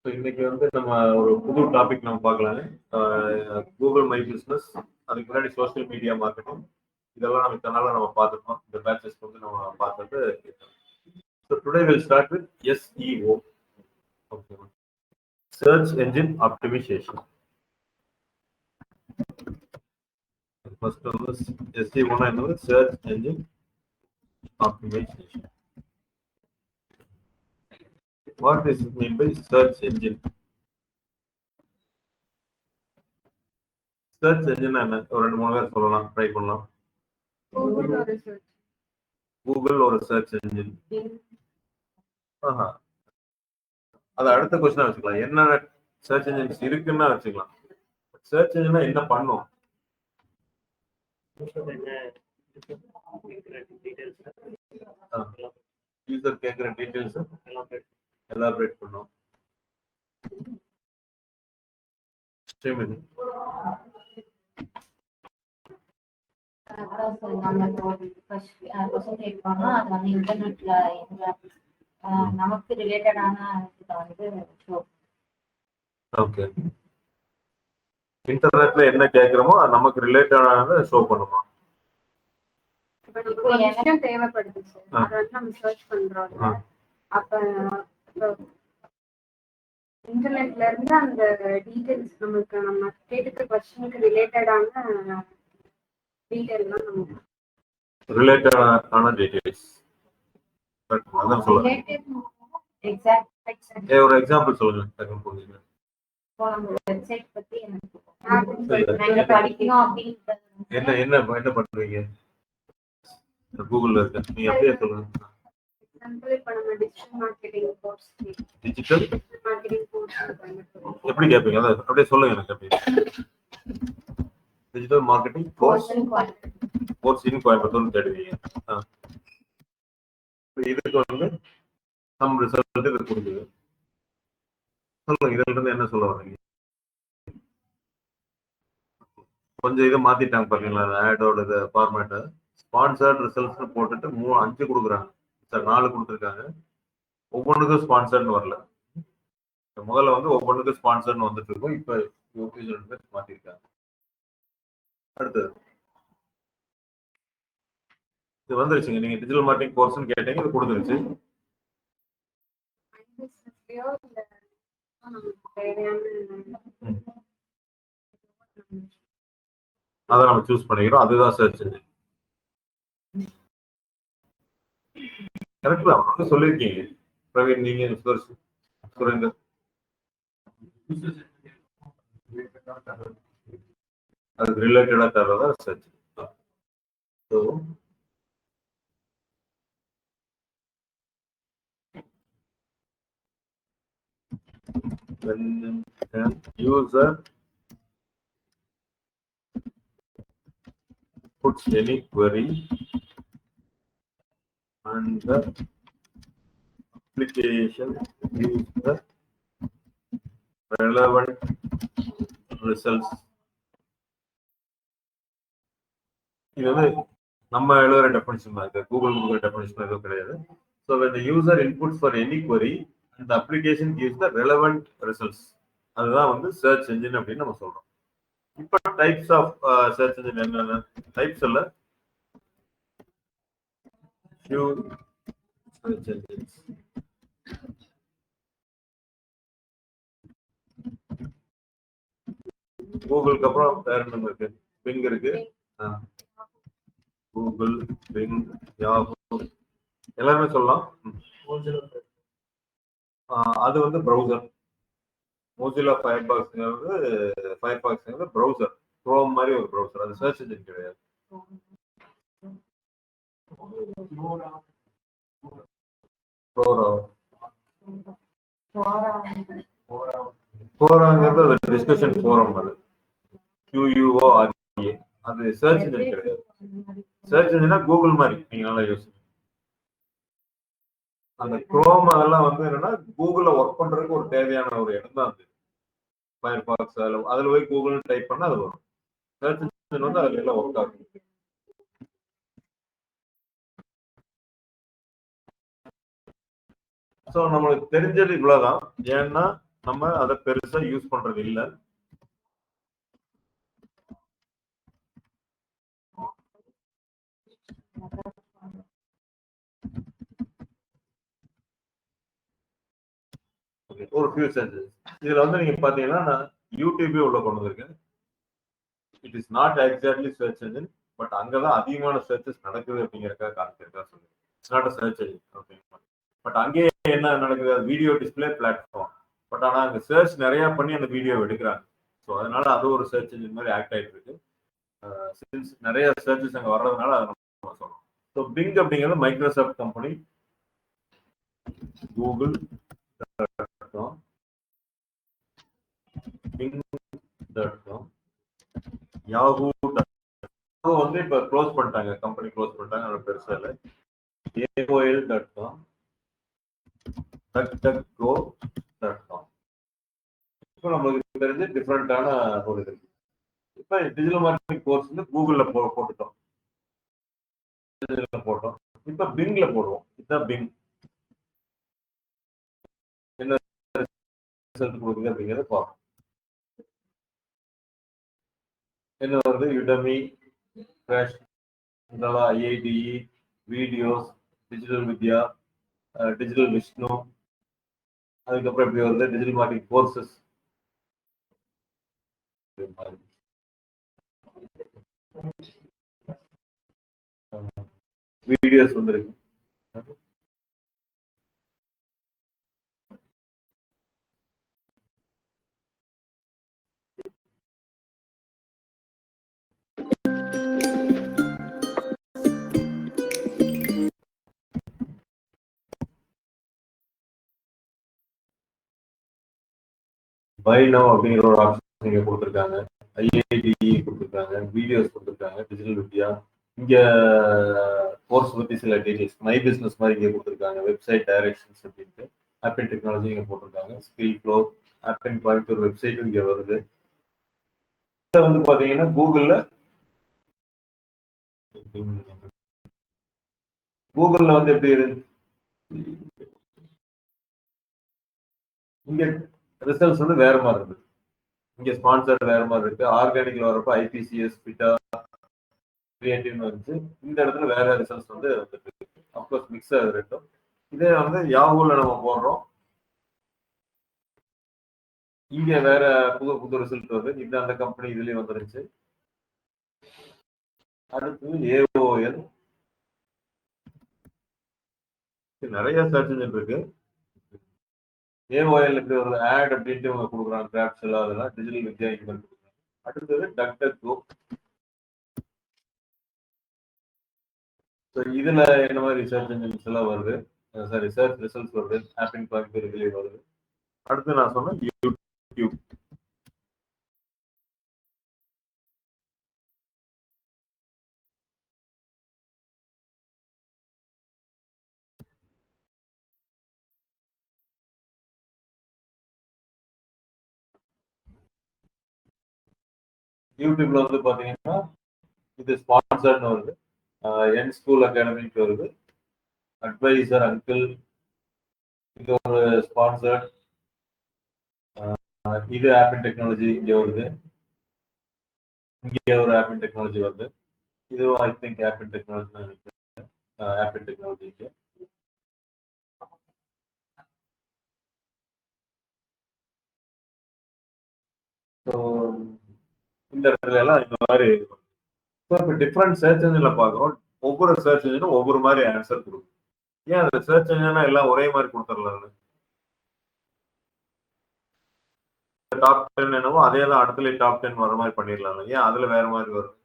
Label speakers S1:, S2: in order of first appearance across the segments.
S1: So இன்னைக்கு வந்து நம்ம ஒரு புது டாபிக் நம்ம பார்க்கலாங்க. கூகுள் மை பிஸ்னஸ், அதுக்கு முன்னாடி சோஷியல் மீடியா மார்க்கெட்டிங், இதெல்லாம் நம்ம இத்தனை நம்ம பார்த்துருக்கோம். இந்த பேட்சஸ் வந்து நம்ம பார்த்தது. So today will start with SEO. Okay, search engine optimisation. First வந்து SEO-னா என்னது? Search engine optimisation. What is it mean by search engine? Search engine என்ன? ஒரு 2-3 பேர் சொல்லலாம், ட்ரை பண்ணலாம். கூகுள் ஒரு சர்ச் என்ஜின். ஆஹா, அது அடுத்த கொஸ்டினா வச்சுக்கலாம். என்ன சர்ச் என்ஜின்ஸ் இருக்குன்னா வச்சுக்கலாம். சர்ச் என்ஜினா என்ன பண்ணும்? யூசர் கேட்குற டீடைல்ஸ் எலாபரேட் பண்ணும்.
S2: நமக்கு ரிலேட்டடான
S1: ஓகே, இன்டர்நெட்ல என்ன கேக்குறோமோ அது நமக்கு ரிலேட்டடானதை ஷோ பண்ணுமா?
S2: தேவைப்படுது சார், அதை வந்து நம்ம சர்ச் பண்றோம். அப்ப இன்டர்நெட்ல இருந்து அந்த டீடைல்ஸ் நமக்கு நம்ம கேட்டுக்க क्वेश्चनக்கு ரிலேட்டடான டீடைல் தான் நமக்கு
S1: ரிலேட்டடான டீடைல்ஸ். அதான் சொல்லுங்க.
S2: எக்ஸாக்ட்
S1: ஒரு எக்ஸாம்பிள் சொல்லுங்க. டக்குனு புரியுங்க.
S2: வெப்சைட் பத்தி எனக்கு படிக்கணும் அப்படின்றது.
S1: என்ன என்ன என்ன பண்ணுவீங்க கூகுள்ல இருக்க? நீங்க அப்படியே சொல்லுங்க.
S2: எக்ஸாம்பிள் இப்ப நம்ம டிஜிட்டல் மார்க்கெட்டிங் கோர்ஸ்
S1: எப்படி கேட்பீங்க? அதான் அப்படியே சொல்லுங்க எனக்கு. அப்படியே டிஜிட்டல் மார்க்கெட்டிங் கோர்ஸ் இன் கோயம்புத்தூர்னு தேடுவீங்க. இதுக்கு வந்து சம் ரிசல்ட் இது கொடுக்குது. சொல்லுங்க, இதுல இருந்து என்ன சொல்ல வரீங்க? கொஞ்சம் இதை மாத்திட்டாங்க பாத்தீங்களா? ஆடோட இது ஃபார்மேட் ஸ்பான்சர்ட் ரிசல்ட்ஸ் போட்டுட்டு 5 கொடுக்குறாங்க சார், 4 கொடுத்துருக்காங்க. ஒவ்வொன்றுக்கும் ஸ்பான்சர்ட்னு வரல. முதல்ல வந்து ஒவ்வொன்றுக்கும் ஸ்பான்சர்னு வந்துட்டு இருக்கும். இப்ப மாத்திருக்காங்க. அடுத்தது இது வந்துருச்சுங்க. நீங்க டிஜிட்டல் மார்க்கெட்டிங் கோர்ஸ்னு கேட்டீங்க, இது கொடுத்துருச்சு. அதை நம்ம சூஸ் பண்ணிக்கிறோம். அதுதான் சர்ச் என்ஜின். கரெக்ட் தான் சொல்லியிருக்கீங்க பிரவீன். நீங்க சுரேந்தர் அது ரிலேட்டடா தர்றதா search. So when an user puts any query and the application gives the relevant results. இது வந்து நம்ம எழுதுற டெஃபினிஷன் தான். இது கூகுள் டெஃபினிஷன் எதுவும் கிடையாது. So when the user inputs for any query and the application gives the relevant results, அதுதான் வந்து சர்ச் என்ஜின் அப்படின்னு நம்ம சொல்றோம். இப்போ டைப்ஸ் ஆஃப் சர்ச் என்ஜின் என்னென்ன டைப்ஸ் இல்ல, few search engines. கூகுளுக்கு அப்புறம் வேற என்ன இருக்கு? பிங் இருக்கு. கூகுள், பிங், யாஹூ எல்லாருமே சொல்லலாம். அது வந்து ப்ரௌசர். மொசில்லா ஃபயர்பாக்ஸ்ங்கிறது ப்ரௌசர். குரோம் மாதிரி ஒரு ப்ரௌசர். அது சர்ச் என்ஜின் கிடையாது. ஃபோராங்கிறது டிஸ்கஷன் ஃபோரம். அது QUORA. அது சர்ச் என்ஜின் கிடையாது. சர்ச் என்ஜினா கூகுள் மாதிரி நீங்க நல்லா யோசிங்க. அந்த குரோம் அதெல்லாம் வந்து என்னன்னா கூகுள்ல ஒர்க் பண்றதுக்கு ஒரு தேவையான ஒரு இடம் தான் அது. ஃபயர்பாக்ஸ் அதுல போய் கூகுள் டைப் பண்ணா அது வரும். சர்ச் என்ஜின் வந்து அதுல எல்லாம் ஒர்க் ஆகும். ஸோ நம்மளுக்கு தெரிஞ்சது இவ்வளவுதான். ஏன்னா நம்ம அதை பெருசா யூஸ் பண்றது இல்லை. ஒரு ஃபியூ சர்ச்சஸ் இதுல வந்து நீங்க பாத்தீங்கன்னா நான் யூடியூபே உள்ள கொண்டு வந்திருக்கேன். It is not exactly search engine, but அங்கதான் அதிகமான சர்ச்சஸ் நடக்குது அப்படிங்கறதுக்காக காமிச்சிருக்கா சொல்லுங்க. It's not a search engine. Okay, but அங்கே என்ன நடக்குது, வீடியோ டிஸ்பிளே பிளாட்ஃபார்ம். பட் ஆனா அங்க சர்ச் நிறைய பண்ணி அந்த வீடியோ எடுக்கிறாங்க. ஸோ அதனால அது ஒரு சர்ச் என்ஜின் மாதிரி ஆக்ட் ஆயிட்டு இருக்கு. சின்ஸ் நிறைய சர்ச்சஸ் அங்க வர்றதுனால அதை நம்ம சொல்றோம். ஸோ பிங் அப்படிங்கிறது Microsoft company. Google bing.com, Yahoo வந்து இப்ப க்ளோஸ் பண்ணிட்டாங்க, கம்பெனி க்ளோஸ் பண்ணிட்டாங்க, அதோட பெருசா இல்லை. AOL.com, DuckDuckGo.com. இப்போ நம்மளுக்கு தெரிஞ்சு டிஃப்ரெண்டான ஒரு இது. இப்போ டிஜிட்டல் மார்க்கெட்டிங் கோர்ஸ் வந்து கூகுள்ல போட்டுட்டோம், போட்டோம். இப்போ பிங்ல போடுவோம். இதுதான் பிங். என்ன ரிசல்ட் கொடுக்குது அப்படிங்கிறத பார்ப்போம். என்ன வருது, யுடமி, கிராஷ், ஐஐடிஇ, வீடியோஸ், டிஜிட்டல் வித்யா, டிஜிட்டல் விஷ்ணு, அதுக்கப்புறம் எப்படி வருது டிஜிட்டல் மார்க்கெட்டிங் கோர்சஸ், வீடியோஸ் வந்துருக்கு. பை நவ் அப்படிங்கிற ஒரு ஆப்ஷன் இங்க கொடுத்துருக்காங்க. ஐஐடிஇ கொடுத்துருக்காங்க, வீடியோஸ் கொடுத்துருக்காங்க, டிஜிட்டல் வித்யா. இங்க கோர்ஸ் பத்தி சில டீடைல்ஸ் மை பிசினஸ் மாதிரி இங்க கொடுத்துருக்காங்க. வெப்சைட் டைரக்ஷன்ஸ் அப்படின்ட்டு ஆப்பிள் டெக்னாலஜி இங்க போட்டிருக்காங்க. ஸ்கில் ஃப்ளோ, ஆப்பிள் கோயம்புத்தூர் வெப்சைட்டும் இங்க வருது. வந்து பாத்தீங்கன்னா கூகுள்ல வந்து எப்படி இருக்கு, இங்க ரிசல்ட்ஸ் வந்து வேற மாதிரி இருக்கு. இங்க ஸ்பான்சர் வேற மாதிரி இருக்கு. ஆர்கானிக்ல வரப்ப ஐபிசிஎஸ், பிட்டா, கிரியேட்டிவ்னு வந்துச்சு. இந்த இடத்துல வேற ரிசல்ட்ஸ் வந்து வந்துட்டு இருக்கு. அப்கோர்ஸ் மிக்ஸ் ஆகுது ரெண்டும். இதே வந்து யாஹூல நம்ம போடுறோம், இங்க வேற புது புது ரிசல்ட் வருது. இந்த அந்த கம்பெனி இதுலயும் வந்துருச்சு. அடுத்து AOL, நிறைய சர்ச் இன்ஜின் இருக்கு. AOL இப்படி ஒரு ஆட் அப்படின்ட்டு இவங்க கொடுக்குறாங்க, கிராப்ஸ் எல்லாம் அதெல்லாம் டிஜிட்டல் வித்யா இங்க கொடுக்குறாங்க. அடுத்தது DuckDuckGo. ஸோ இதுல என்ன மாதிரி ரிசர்ச் இன்ஜின்ஸ் எல்லாம் வருது, சாரி ரிசர்ச் ரிசல்ட்ஸ் வருது, ஆப்பிள் கோயம்புத்தூர் இதுலயே வருது. அடுத்து நான் சொன்னேன் யூடியூப். யூடியூப்ல வந்து பாத்தீங்கன்னா இது ஸ்பான்சர்னு வருது, என் ஸ்கூல் அகாடமிக்கு வருது, அட்வைசர் அங்கிள், இது ஒரு ஸ்பான்சர், இது ஆப்பிள் டெக்னாலஜி இங்க வருது, இங்கே ஒரு ஆப்பிள் டெக்னாலஜி வருது. இது ஐ திங்க் ஆப்பிள் டெக்னாலஜி நினைக்கிறேன். ஆப்பிள் டெக்னாலஜி இங்க. ஸோ இந்த இடத்துல எல்லாம் இந்த மாதிரி இப்போ டிஃப்ரெண்ட் சர்ச் இன்ஜின்ல பார்க்குறோம். ஒவ்வொரு சர்ச் இன்ஜினும் ஒவ்வொரு மாதிரி ஆன்சர் கொடுக்கும். ஏன் அந்த சர்ச் இன்ஜினா எல்லாம் ஒரே மாதிரி கொடுத்துடலாம்? டாப் 10 என்னவோ அதே தான் அடுத்துல டாப் 10 வர மாதிரி பண்ணிடலாம். ஏன் அதுல வேற மாதிரி வரும்?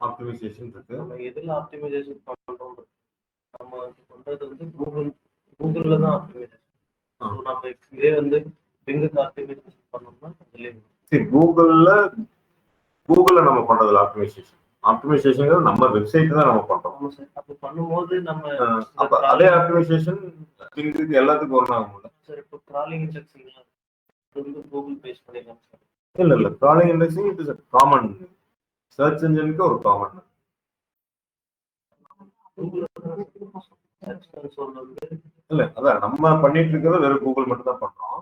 S1: ஆப்டிமைசேஷன் இருக்கு.
S3: நம்ம எதுல ஆப்டிமைசேஷன் பண்றோம், நம்ம பண்றது வந்து கூகுள்ல தான் ஆப்டிமைசேஷன். நம்ம இதே வந்து பிங்குக்கு ஆப்டிமைசேஷன் பண்ணோம்னா
S1: சரி, கூகுள்ல நம்ம பண்றதுல ஆப்டிமைசேஷன் நம்ம வெப்சைட் தான் நம்ம பண்றோம்.
S3: அப்ப பண்ணும்போது நம்ம
S1: அப்ப அதே ஆப்டிமைசேஷன் பிங்குக்கு எல்லாத்துக்கும் ஒண்ணு ஆகும்ல
S3: சார். இப்போ கிராலிங் இண்டெக்ஸிங் வந்து கூகுள் பேஸ் பண்ணிடலாம் சார்.
S1: இல்ல crawling indexing it is common, search இன்ஜினுக்கு ஒரு காமன்.
S3: சர்ச் கன்சோல் வந்து
S1: இல்ல அதான் நம்ம பண்ணிட்டு இருக்கிறது வெறும் கூகுள் மட்டும் தான் பண்றோம்.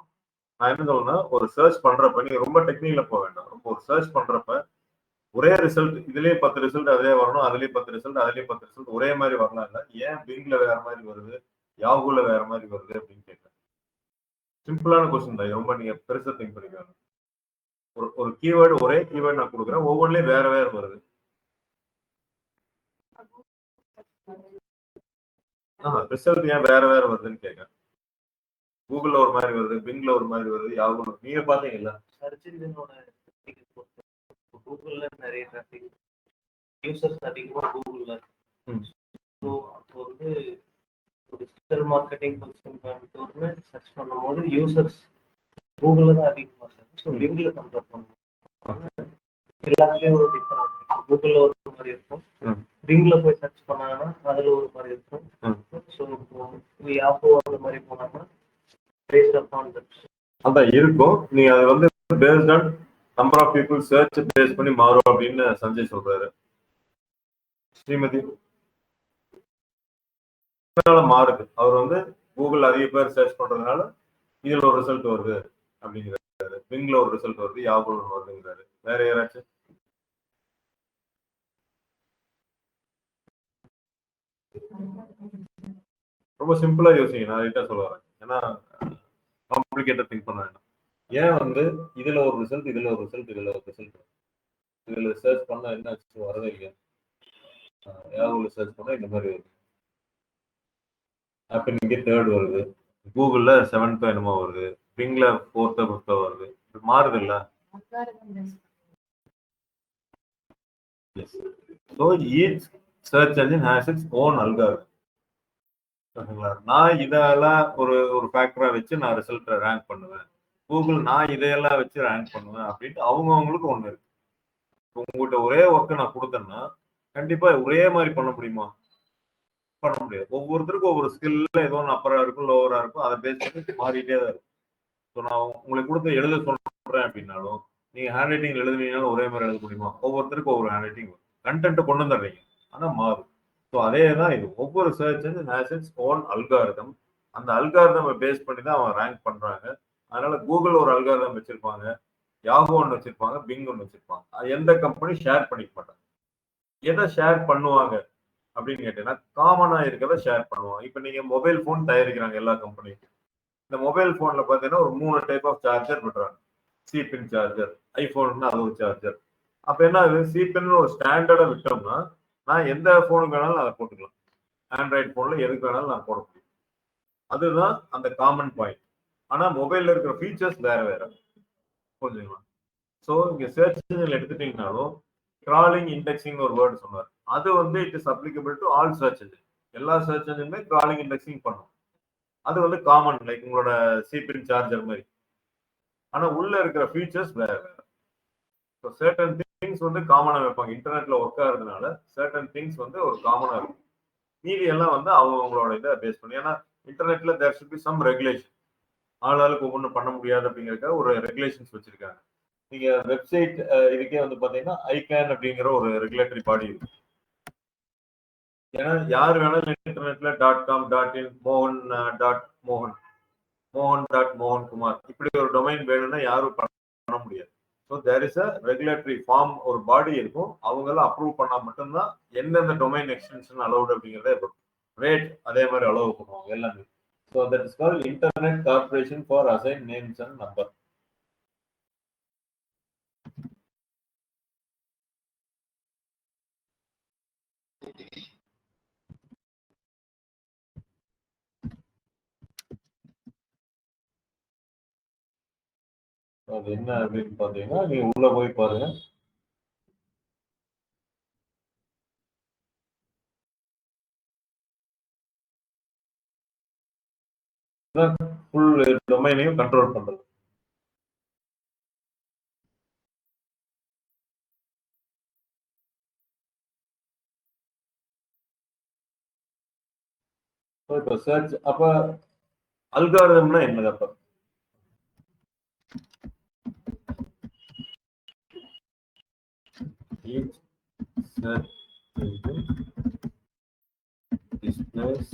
S1: நான் என்ன சொல்றேன்னா, ஒரு சர்ச் பண்றப்ப நீங்க ரொம்ப டெக்னிக்கலா போக வேண்டாம். ரொம்ப ஒரு சர்ச் பண்றப்ப ஒரே ரிசல்ட் இதுலயே 10 ரிசல்ட் அதே வரணும், அதுலயே 10 ரிசல்ட் அதுலயே 10 ரிசல்ட் ஒரே மாதிரி வரலாம் இல்ல. ஏன் பிங்ல வேற மாதிரி வருது, யாஹூல வேற மாதிரி வருது அப்படின்னு கேட்கிறேன். சிம்பிளான கொஸ்டின் தான். ரொம்ப நீங்க பெருசா திங்க் பண்ணிக்கலாம். ஒரு கீவேர்டு ஒரே கீவேர்டு நான் கொடுக்குறேன், ஒவ்வொன்றிலயும் வேற வேற வருது. ரிசல்ட் ஏன் வேற வேற வருதுன்னு கேட்கிறேன். கூகுள்ல ஒரு மாதிரி வருது, பிங்ல ஒரு மாதிரி வருது, யாஹூல நீங்க பாத்தீங்கல்ல.
S3: சர்ச் இன்ஜினோட கூகுள்ல நிறைய டிராஃபிக் யூசர்ஸ் அதிகமாக கூகுள்ல ஸோ அப்போ வந்து டிஜிட்டல் மார்க்கெட்டிங் பொசிஷன் சர்ச் பண்ணும்போது யூசர்ஸ் கூகுளில் தான் அதிகமாக இருக்கும். ஸோ பிங்கில் கம்பேர் பண்ணுவோம். எல்லாத்துலேயும் ஒரு டிஃபரெண்ட். கூகுளில் ஒரு மாதிரி இருக்கும், பிங்கில் போய் சர்ச் பண்ணாங்கன்னா அதில் ஒரு மாதிரி இருக்கும். ஸோ இப்போ யாப்போ அந்த மாதிரி போனாங்கன்னா பேஸ்ட் அப்பான்
S1: அதான் இருக்கும். நீங்க அது வந்து based on number of people search base பண்ணி மாறும் அப்படின்னு சஞ்சய் சொல்றாரு. ஸ்ரீமதி மாறுது. அவர் வந்து கூகுள் அதிக பேர் சர்ச் பண்றதுனால இதுல ஒரு ரிசல்ட் வருது அப்படிங்கிறாரு, பிங்ல ஒரு ரிசல்ட் வருது, யாகுல வருதுங்கிறாரு. வேற யாராச்சும்? ரொம்ப சிம்பிளா யோசிங்க. நான் ரைட்டா சொல்ல வரேன். ஏன்னா காம்ப்ளிகேட்டட் திங்க் பண்ண வேண்டாம். ஏன் வந்து இதுல ஒரு ரிசல்ட் இதுல ஒரு ரிசல்ட் இதுல ஒரு ரிசல்ட் இதுல சர்ச் பண்ணா என்ன வரவே இல்லையா? யாகுல சர்ச் பண்ணா இந்த மாதிரி வருது. அப்ப இங்கே தேர்ட் வருது, கூகுள்ல 7th என்னமோ வருது, பிங்ல 4th 5th வருது. இது மாறுது இல்ல? So each search engine has its own algorithm. நான் இதெல்லாம் ஒரு ஒரு ஃபேக்டரா வச்சு நான் ரிசல்ட் ரேங்க் பண்ணுவேன், கூகுள் நான் இதையெல்லாம் வச்சு ரேங்க் பண்ணுவேன் அப்படின்ட்டு அவங்கவுங்களுக்கு ஒண்ணு இருக்கு. உங்ககிட்ட ஒரே ஒர்க்கை நான் கொடுத்தேன்னா கண்டிப்பா ஒரே மாதிரி பண்ண முடியுமா? பண்ண முடியாது. ஒவ்வொருத்தருக்கும் ஒவ்வொரு ஸ்கில்ல ஏதோ ஒன்று அப்பரா இருக்கும், லோவரா இருக்கும். அதை பேஸ் பண்ணி மாறிட்டே தான் இருக்கும். ஸோ நான் உங்களுக்கு கொடுத்த எழுத சொல்றேன் அப்படின்னாலும் நீங்க ஹேண்ட் ரைட்டிங் எழுதுனீங்கனாலும் ஒரே மாதிரி எழுத முடியுமா? ஒவ்வொருத்தருக்கும் ஒவ்வொரு ஹேண்ட் ரைட்டிங் கண்டென்ட்டை கொண்டு வந்துடுறீங்க, ஆனா மாறும். ஸோ அதே தான் இது. ஒவ்வொரு search engine has its own algorithm. அந்த அல்காரிதம் பேஸ் பண்ணி தான் அவன் ரேங்க் பண்றாங்க. அதனால கூகுள் ஒரு அல்காரிதம் வச்சிருப்பாங்க, யாஹூ ஒன்று வச்சிருப்பாங்க, பிங் ஒன்று வச்சிருப்பாங்க. எந்த கம்பெனி ஷேர் பண்ணிக்க மாட்டாங்க. எதை ஷேர் பண்ணுவாங்க அப்படின்னு கேட்டீங்கன்னா காமனா இருக்கிறத ஷேர் பண்ணுவாங்க. இப்ப நீங்க மொபைல் போன் தயாரிக்கிறாங்க எல்லா கம்பெனியும். இந்த மொபைல் போன்ல பாத்தீங்கன்னா ஒரு 3 டைப் ஆஃப் சார்ஜர் விடுறாங்க. சிபின் சார்ஜர், ஐபோன்னா அது ஒரு சார்ஜர். அப்ப என்ன ஆகுது, சிபின் ஒரு ஸ்டாண்டர்டா விட்டோம்னா நான் எந்த போனுக்கு வேணாலும் அதை போட்டுக்கலாம். ஆண்ட்ராய்டு போன்ல எதுக்கு வேணாலும் நான் போட முடியும். அதுதான் அந்த காமன் பாயிண்ட். ஆனா மொபைல்ல இருக்கிற ஃபீச்சர்ஸ் வேற வேற. புரிஞ்சுங்களா? ஸோ இங்க சர்ச் இன்ஜின் எடுத்துட்டீங்கனாலும் கிராலிங் இண்டெக்ஸிங் ஒரு வேர்டு சொன்னார். அது வந்து it is applicable to all search engine. எல்லா சர்ச் இன்ஜினுமே கிராலிங் இண்டெக்ஸிங் பண்ணும். அது வந்து காமன், லைக் உங்களோட சிபின் சார்ஜர் மாதிரி. ஆனா உள்ள இருக்கிற ஃபீச்சர்ஸ் வேற வேற. ஸோ சர்டன் திங்ஸ் வந்து காமனா வைப்பாங்க. இன்டர்நெட்ல ஒர்க் ஆகுறதுனால சர்டன் திங்ஸ் வந்து ஒரு காமனா இருக்கும். மீதி எல்லாம் வந்து அவங்களோட இதை பேஸ் பண்ணி. ஏன்னா இன்டர்நெட்ல there should be some regulation. ஆளாளுக்கு ஒவ்வொன்றும் பண்ண முடியாது அப்படிங்கிறக்க ஒரு ரெகுலேஷன்ஸ் வச்சிருக்காங்க. நீங்க வெப்சைட் இதுக்கே வந்து பாத்தீங்கன்னா ஐகேன் அப்படிங்கிற ஒரு ரெகுலேட்டரி பாடி இருக்கு. ஏன்னா யார் வேணாலும் இன்டர்நெட்ல .com .in மோகன் .மோகன் மோகன் .மோகன் குமார் இப்படி ஒரு டொமைன் வேணும்னா யாரும் பண்ண முடியாது. So there is a regulatory form, ஒரு பாடி இருக்கும். அவங்கெல்லாம் அப்ரூவ் பண்ணா மட்டும்தான் எந்தெந்த டொமைன் எக்ஸ்டென்ஷன் அலௌட் அப்படிங்கிறத ரேட் அதே மாதிரி அலோவ் பண்ணுவாங்க எல்லாமே. So that is called internet corporation for assign names and number. அது என்ன அப்படின்னு பாத்தீங்கன்னா நீங்க உள்ள போய் பாருங்க. ஃபுல் டொமைனையும் கண்ட்ரோல் பண்றது. இப்போ சர்ச் அப்ப அல்காரிதம்னா என்னது? அப்ப each search engine displays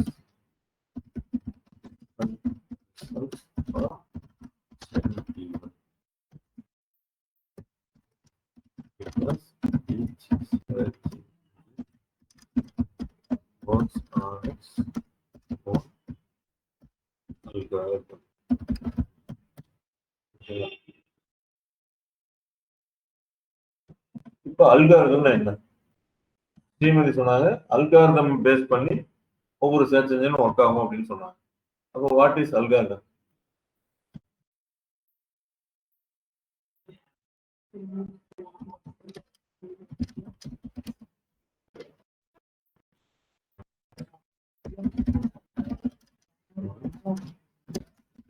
S1: இப்போ அல்காரிதம்னா என்ன? ஸ்ரீமதி சொன்னாங்க அல்காரிதம் பேஸ் பண்ணி ஒவ்வொரு சர்ச் இன்ஜின் ஒர்க் ஆகும் அப்படின்னு சொன்னாங்க. அப்போ what is algorithm?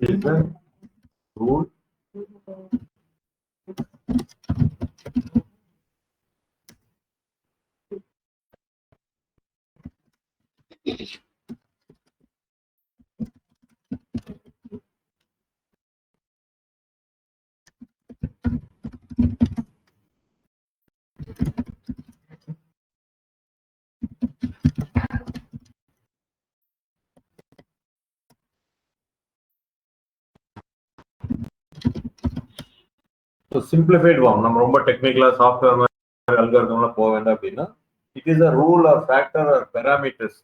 S1: is the rule simplified form. நம்ம ரொம்ப டெக்னிக்கலா சாஃப்ட்வேர் மாதிரி அல்காரிதம்லாம் போக வேண்டாம் அப்படின்னா it is a rule or factor or parameters.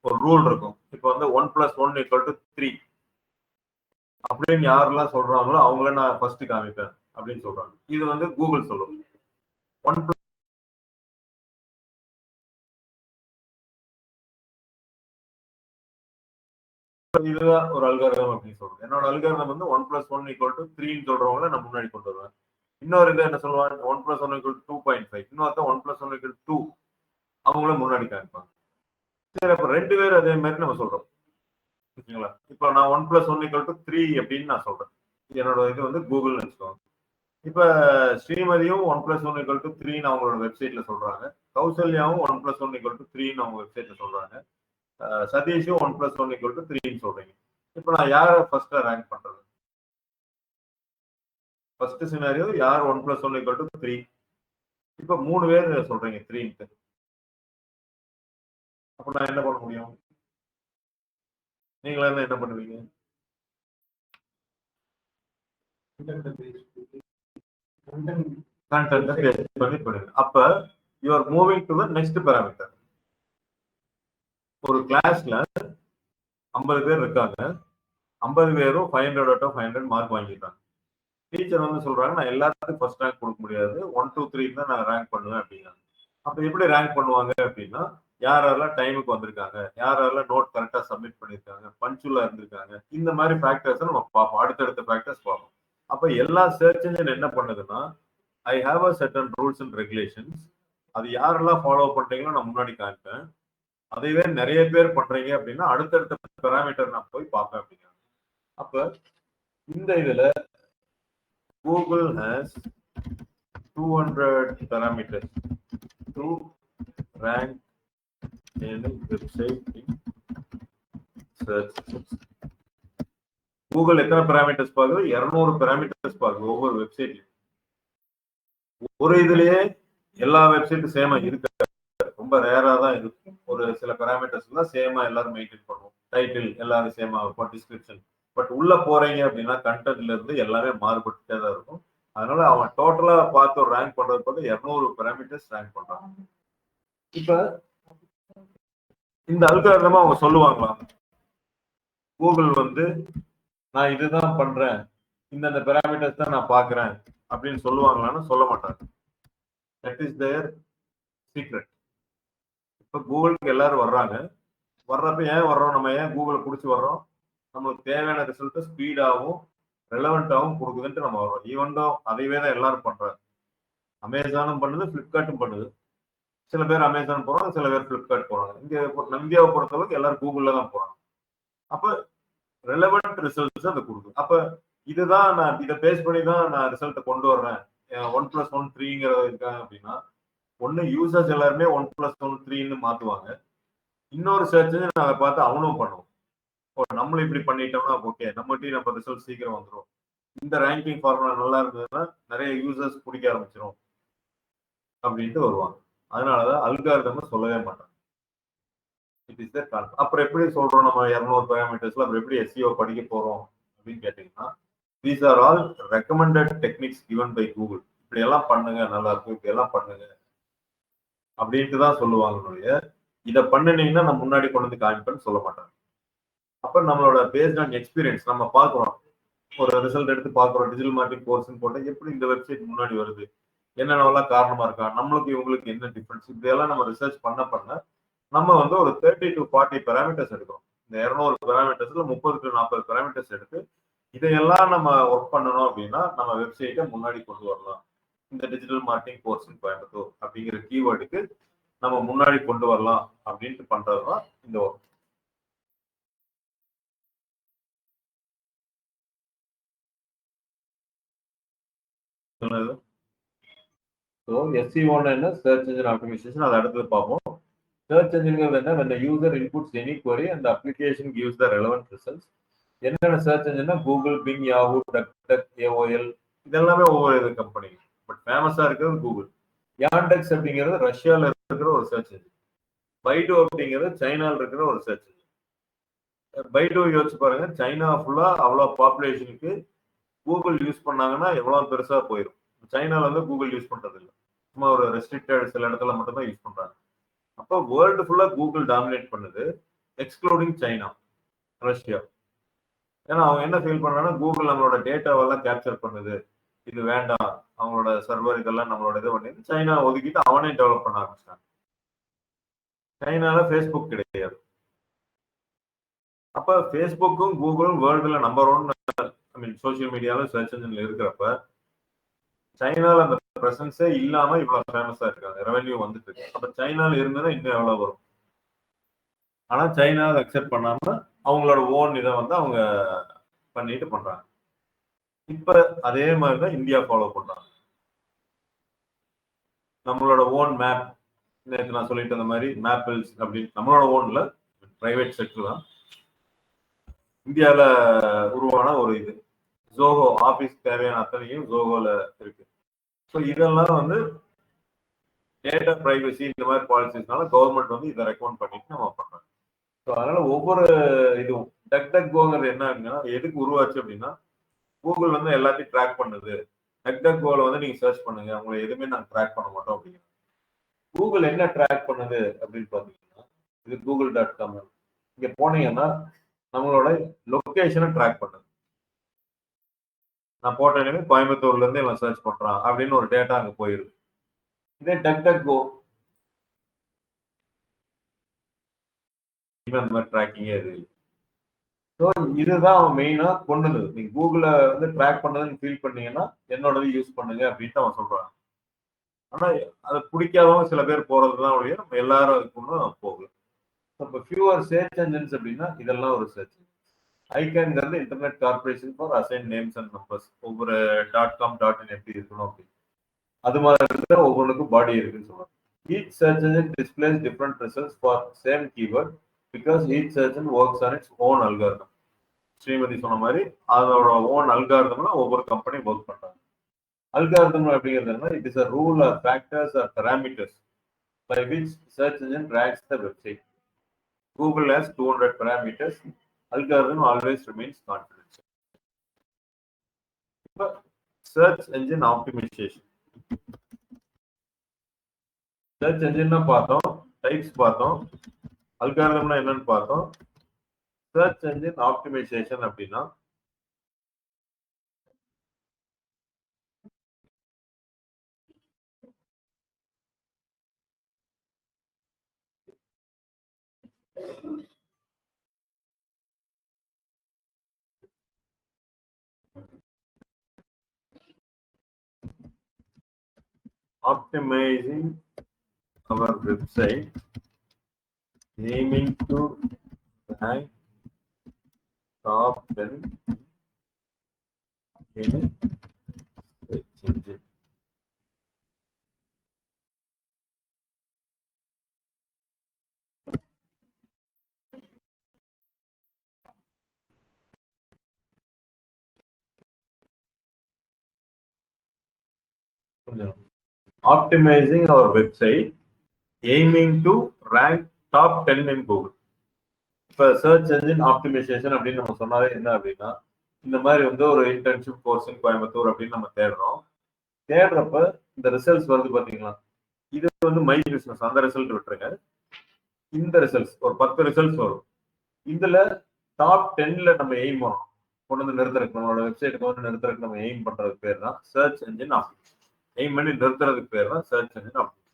S1: ஒரு ரூல் இருக்கும். இப்போ வந்து 1 + 1 = 3 அப்படின்னு யாரெல்லாம் சொல்றாங்களோ அவங்கள நான் ஃபர்ஸ்ட் காமிப்பேன் அப்படின்னு சொல்றாங்க. இது வந்து கூகுள் சொல்லும். 1 இதுதான் ஒரு அல்காரிதம் அப்படின்னு சொல்றேன். என்னோட அல்காரிதம் வந்து 1 + 1 = 3 சொல்றவங்கள நான் முன்னாடி கொண்டு வருவேன். இன்னொரு இது என்ன சொல்லுவாங்க, 1 + 1 = 2.5. இன்னொருத்த 1 + 1 = 2 அவங்கள முன்னாடி காமிப்பாங்க. சரி, அப்ப 2 பேரும் அதே மாதிரி நம்ம சொல்றோம். ஓகேங்களா? இப்போ நான் 1 + 1 = 3 அப்படின்னு நான் சொல்றேன். என்னோட இது வந்து கூகுள்னு வச்சுக்கோங்க. இப்ப ஸ்ரீமதியும் 1 + 1 = 3 அவங்களோட வெப்சைட்ல சொல்றாங்க. கௌசல்யாவும் 1 + 1 = 3 அவங்க வெப்சைட்ல சொல்றாங்க. சதீஷும் 1 + 1 = 3 சொல்றீங்க. இப்ப நான் யார ஃபர்ஸ்ட் ரேங்க் பண்றது? ஃபர்ஸ்ட் சினாரியோ யார் 1 + 1 = 3. இப்ப 3 பேர் சொல்றீங்க 3ன்ட்டு. அப்ப நான் என்ன பண்ண முடியும்? நீங்களா என்ன பண்ணுவீங்க? கண்டென்ட் பேஸ் பண்ணி பண்ணுங்க. அப்ப you are moving to the next parameter. ஒரு கிளாஸ்ல 50 பேர் இருக்காங்க. 50 பேரும் 500 out of 500 மார்க் வாங்கிட்டாங்க. டீச்சர் வந்து சொல்றாங்க நான் எல்லாத்துக்கும் ஃபர்ஸ்ட் ரேங்க் கொடுக்க முடியாது, 1 2 3 தான் நான் ரேங்க் பண்ணுவேன் அப்படிங்கிறாங்க. அப்ப எப்படி ரேங்க் பண்ணுவாங்க அப்படின்னா யாரெல்லாம் டைமுக்கு வந்திருக்காங்க, யாரெல்லாம் நோட் கரெக்டா சப்மிட் பண்ணிருக்காங்க, பஞ்சுவலா இருந்திருக்காங்க, இந்த மாதிரி ஃபேக்டர்ஸ் நம்ம பார்ப்போம். அடுத்தடுத்த ஃபேக்டர்ஸ் பார்ப்போம். அப்ப எல்லா சர்ச் இன்ஜின் என்ன பண்ணுதுன்னா I have a certain rules and regulations. அது யாரெல்லாம் ஃபாலோ பண்றீங்களோ நான் முன்னாடி காமிப்பேன். அதைவே நிறைய பேர் பண்றீங்க அப்படின்னா அடுத்தடுத்த பெராமீட்டர் நான் போய் பார்ப்பேன் அப்படிங்கிறாங்க. அப்ப இந்த இதுல Google has 200 parameters to rank any website in search engines. Google எத்தனை பாராமீட்டர்ஸ் பாக்குது? 200 பாராமீட்டர்ஸ் பாக்குது ஒவ்வொரு வெப்சைட்லயும். ஒரு இதுலயே எல்லா வெப்சைட்டும் சேமா இருக்கு, ரொம்ப ரேரா தான் இருக்கு. ஒரு சில பாராமீட்டர்ஸ் தான் சேமா எல்லாரும் மெயின்டைன் பண்ணுவோம். டைட்டில் எல்லாரும் சேமா இருக்கும், டிஸ்கிரிப்ஷன். பட் உள்ள போறீங்க அப்படின்னா கண்டென்ட்ல இருந்து எல்லாமே மாறுபட்டுட்டே தான் இருக்கும். அதனால அவன் டோட்டலா பார்த்து ஒரு ரேங்க் பண்றது பார்த்து 200 பாராமீட்டர்ஸ் ரேங்க் பண்றான். இப்ப இந்த அல்காரிதமா அவங்க சொல்லுவாங்களா? கூகுள் வந்து நான் இதுதான் பண்றேன், இந்த பாராமீட்டர்ஸ் தான் நான் பாக்குறேன் அப்படின்னு சொல்லுவாங்களான்னு சொல்ல மாட்டாங்க. That is their secret. இப்ப கூகுளுக்கு எல்லாரும் வர்றாங்க. வர்றப்ப ஏன் வர்றோம்? நம்ம ஏன் கூகுளை பிடிச்சி வர்றோம்? நம்மளுக்கு தேவையான ரிசல்ட்டை ஸ்பீடாகவும் ரெலவெண்டாகவும் கொடுக்குதுன்ட்டு நம்ம வர்றோம். ஈவன்டோ அதைவே தான் எல்லாரும் பண்றாங்க. அமேசானும் பண்ணுது, பிளிப்கார்ட்டும் பண்ணுது. சில பேர் அமேசான் போறாங்க, சில பேர் பிளிப்கார்ட் போறாங்க. இந்தியாவை பொறுத்தளவுக்கு எல்லாரும் கூகுள்ல தான் போறாங்க. அப்ப ரெலவெண்ட் ரிசல்ட்ஸ் அதை கொடுக்குது. அப்ப இதுதான் நான் இதை பேஸ் பண்ணி தான் நான் ரிசல்ட்டை கொண்டு வர்றேன். 1 + 1 3 இருக்காங்க அப்படின்னா ஒன்னு யூசர்ஸ் எல்லாருமே 1 + 1 3 மாத்துவாங்க. இன்னொரு சர்ச் நான் அதை பார்த்து அவனும் பண்ணுவோம். நம்மளும் இப்படி பண்ணிட்டோம்னா ஓகே, நம்மகிட்டயும் நம்ம ரிசல்ட் சீக்கிரம் வந்துடும், இந்த ரேங்கிங் ஃபார்முலா நல்லா இருந்ததுன்னா நிறைய யூசர்ஸ் பிடிக்க ஆரம்பிச்சிடும் அப்படின்ட்டு வருவாங்க. அதனாலதான் அல்காரிதம் சொல்லவே மாட்டாங்க. It is that concept. அப்புறம் எப்படி சொல்றோம் நம்ம 200 பாராமீட்டர்ஸ்ல அப்புறம் எப்படி SEO படிக்க போறோம் அப்படின்னு கேட்டீங்கன்னா these are all recommended techniques given by Google. இப்படி எல்லாம் பண்ணுங்க, நல்லா இருக்கும், இப்படி எல்லாம் பண்ணுங்க அப்படின்ட்டு தான் சொல்லுவாங்க. இதை பண்ணினீங்கன்னா நான் முன்னாடி கொண்டு வந்து காமிப்பேன்னு சொல்ல மாட்டாங்க. அப்ப நம்மளோட பேஸ்ட் ஆன் எக்ஸ்பீரியன்ஸ் நம்ம பார்க்குறோம், ஒரு ரிசல்ட் எடுத்து பார்க்குறோம், டிஜிட்டல் மார்க்கெட்டிங் கோர்ஸ்ன்னு போட்டால் எப்படி இந்த வெப்சைட் முன்னாடி வருது, என்னென்னலாம் காரணமா இருக்கா, நம்மளுக்கு இவங்களுக்கு என்ன டிஃபரன்ஸ், இதெல்லாம் நம்ம ரிசர்ச் பண்ண நம்ம வந்து ஒரு 30 to 40 பேராமீட்டர்ஸ் எடுக்கிறோம். இந்த 200 பேராமீட்டர்ஸ்ல 30 to 40 பேராமீட்டர்ஸ் எடுத்து இதையெல்லாம் நம்ம ஒர்க் பண்ணணும் அப்படின்னா நம்ம வெப்சைட்டை முன்னாடி கொண்டு வரலாம். இந்த டிஜிட்டல் மார்க்கெட்டிங் கோர்ஸ் கோயம்புத்தூர் அப்படிங்கிற கீவேர்டுக்கு நம்ம முன்னாடி கொண்டு வரலாம் அப்படின்ட்டு பண்றதுதான் இந்த ஒர்க். ஸோ SEO என்ன, சர்ச் இன்ஜின் ஆப்டிமைசேஷன், அதை அடுத்தது பார்ப்போம். சர்ச் இன்ஜின்ங்கிறது என்ன, when the user inputs any query and the application gives the relevant results. என்னென்ன சர்ச் இன்ஜின்னா கூகுள், பிங், யாஹூ, டக், AOL, இதெல்லாமே ஒவ்வொரு கம்பெனி. பட் ஃபேமஸா இருக்கிறது கூகுள். யாண்டெக்ஸ் அப்படிங்கிறது ரஷ்யால இருக்கிற ஒரு சர்ச் இன்ஜின். பைடு அப்படிங்கிறது சைனால இருக்கிற ஒரு சர்ச் இன்ஜின். பைடு யோசிச்சு பாருங்க, சைனா ஃபுல்லா அவ்வளோ பாப்புலேஷனுக்கு கூகுள் யூஸ் பண்ணாங்கன்னா எவ்வளவு பெருசா போயிடும். சைனால வந்து கூகுள் யூஸ் பண்றது இல்லை, சும்மா ஒரு ரெஸ்ட்ரிக்டட் சில இடத்துல மட்டும்தான் யூஸ் பண்றாங்க. அப்போ வேர்ல்டு ஃபுல்லா கூகுள் டாமினேட் பண்ணுது, எக்ஸ்க்ளூடிங் சைனா, ரஷ்யா. ஏன்னா அவங்க என்ன ஃபீல் பண்றாங்கன்னா கூகுள் நம்மளோட டேட்டாவெல்லாம் கேப்சர் பண்ணுது, இது வேண்டாம், அவங்களோட சர்வர் இதெல்லாம் நம்மளோட இது பண்ணி சைனா ஒதுக்கிட்டு அவனே டெவலப் பண்ண ஆரம்பிச்சிட்டாங்க. சைனால ஃபேஸ்புக் கிடையாது. அப்ப ஃபேஸ்புக்கும் கூகுளும் வேர்ல்டுல நம்பர் 1 சோசியல் மீடியாவில் சர்ச் இன்ஜின்ல இருக்கிறப்ப சைனால அந்த பிரசன்ஸே இல்லாம இவ்வளவு ஃபேமஸா இருக்காங்க, ரெவென்யூ வந்துட்டு இருக்கு. அப்ப சைனால இருந்ததுன்னா இன்னும் எவ்வளவு வரும். ஆனா சைனா அக்செப்ட் பண்ணாம அவங்களோட ஓன் இதை வந்து அவங்க பண்ணிட்டு பண்றாங்க. இப்ப அதே மாதிரிதான் இந்தியா ஃபாலோ பண்றாங்க. நம்மளோட ஓன் மேப், நேற்று நான் சொல்லிட்டு அந்த மாதிரி மேப்பிள்ஸ் அப்படின்னு நம்மளோட ஓன்ல பிரைவேட் செக்டர் தான் இந்தியால உருவான ஒரு இது. ஜோஹோ ஆபீஸ் தேவையான அத்தனையும் ஜோஹோல இருக்கு. ஸோ இதெல்லாம் வந்து டேட்டா பிரைவசி இந்த மாதிரி பாலிசிஸ்னால கவர்மெண்ட் வந்து இதை ரெக்கமெண்ட் பண்ணிட்டு நம்ம பண்றோம். ஸோ அதனால ஒவ்வொரு இதுவும் டக் கோங்கிறது என்ன அப்படின்னா எதுக்கு உருவாச்சு அப்படின்னா கூகுள் வந்து எல்லாத்தையும் ட்ராக் பண்ணுது. டக் கோல வந்து நீங்க சர்ச் பண்ணுங்க, உங்களை எதுவுமே நாங்கள் ட்ராக் பண்ண மாட்டோம் அப்படிங்க. கூகுள் என்ன ட்ராக் பண்ணுது அப்படின்னு பாத்தீங்கன்னா இது google.com. இங்க போனீங்கன்னா நம்மளோட லொகேஷனை ட்ராக் பண்ணுது. நான் போட்டேன்னு கோயம்புத்தூர்ல இருந்து இவன் சர்ச் பண்றான் அப்படின்னு ஒரு டேட்டா அங்க போயிருது. இதே டக் கோ அந்த மாதிரி ட்ராக்கிங்கே இது. ஸோ இதுதான் அவன் மெயினா கொண்டது. நீங்க கூகுளை வந்து ட்ராக் பண்ணதுன்னு ஃபீல் பண்ணீங்கன்னா என்னோடது யூஸ் பண்ணுங்க அப்படின்ட்டு அவன் சொல்றான். ஆனா அதை பிடிக்காதவங்க சில பேர் போறதுதான் ஒழிய நம்ம எல்லாரும் அதுக்கு ஒன்றும் போகல. இப்போ ஃபியூவர் சர்ச் என்ஜின்ஸ் அப்படின்னா இதெல்லாம் ஒரு சர்ச். ஐகான்ங்கிறது internet corporation for assign names and numbers. ஒவ்வொரு .com .in எப்படி இருக்கணும் அப்படின்னு அது மாதிரி ஒவ்வொன்றுக்கும் பாடி இருக்குன்னு சொல்லுவாங்க. Each search engine displays different results for same keyword because each search engine works on its own algorithm. Srimathi சொன்ன மாதிரி அதோட ஓன் அல்காரிதம்ல ஒவ்வொரு கம்பெனி ஒர்க் பண்றாங்க. அல்காரிதம் அப்படிங்கிறது it is a rule or factors or parameters by which search engine ranks the website. Google has 200 parameters. Algorithm always remains confidential. Search engine optimization. Search என்ஜின்னா பார்த்தோம், types பார்த்தோம், அல்காரிதம்னா என்னன்னு பார்த்தோம். Search engine optimization அப்படின்னா optimizing our website aiming to rank top 10 in search engine. Optimizing our website aiming to rank top 10 in Google. இப்போ search engine optimisation அப்படின்னு நம்ம சொன்னாலே என்ன அப்படின்னா இந்த மாதிரி வந்து ஒரு இன்டர்ன்ஷிப் கோர்ஸ் கோயம்புத்தூர் அப்படின்னு நம்ம தேடுறோம். தேடுறப்ப இந்த ரிசல்ட்ஸ் வருது பாத்தீங்களா, இது வந்து மை பிசினஸ், அந்த ரிசல்ட் விட்டுருங்க. இந்த ரிசல்ட்ஸ் ஒரு 10 ரிசல்ட்ஸ் வரும். இதுல டாப் 10ல நம்ம எய்ம் பண்ணணும், கொண்டு வந்து நிறுத்துறதுக்கு, நம்மளோட வெப்சைட்டுக்கு வந்து நிறுத்துறதுக்கு நம்ம எய்ம் பண்றதுக்கு பேர் தான் சர்ச் என்ஜின் ஆப்டிமைசேஷன். எய்ம் பண்ணி நிறுத்துறதுக்கு பேர் தான் search engine optimization.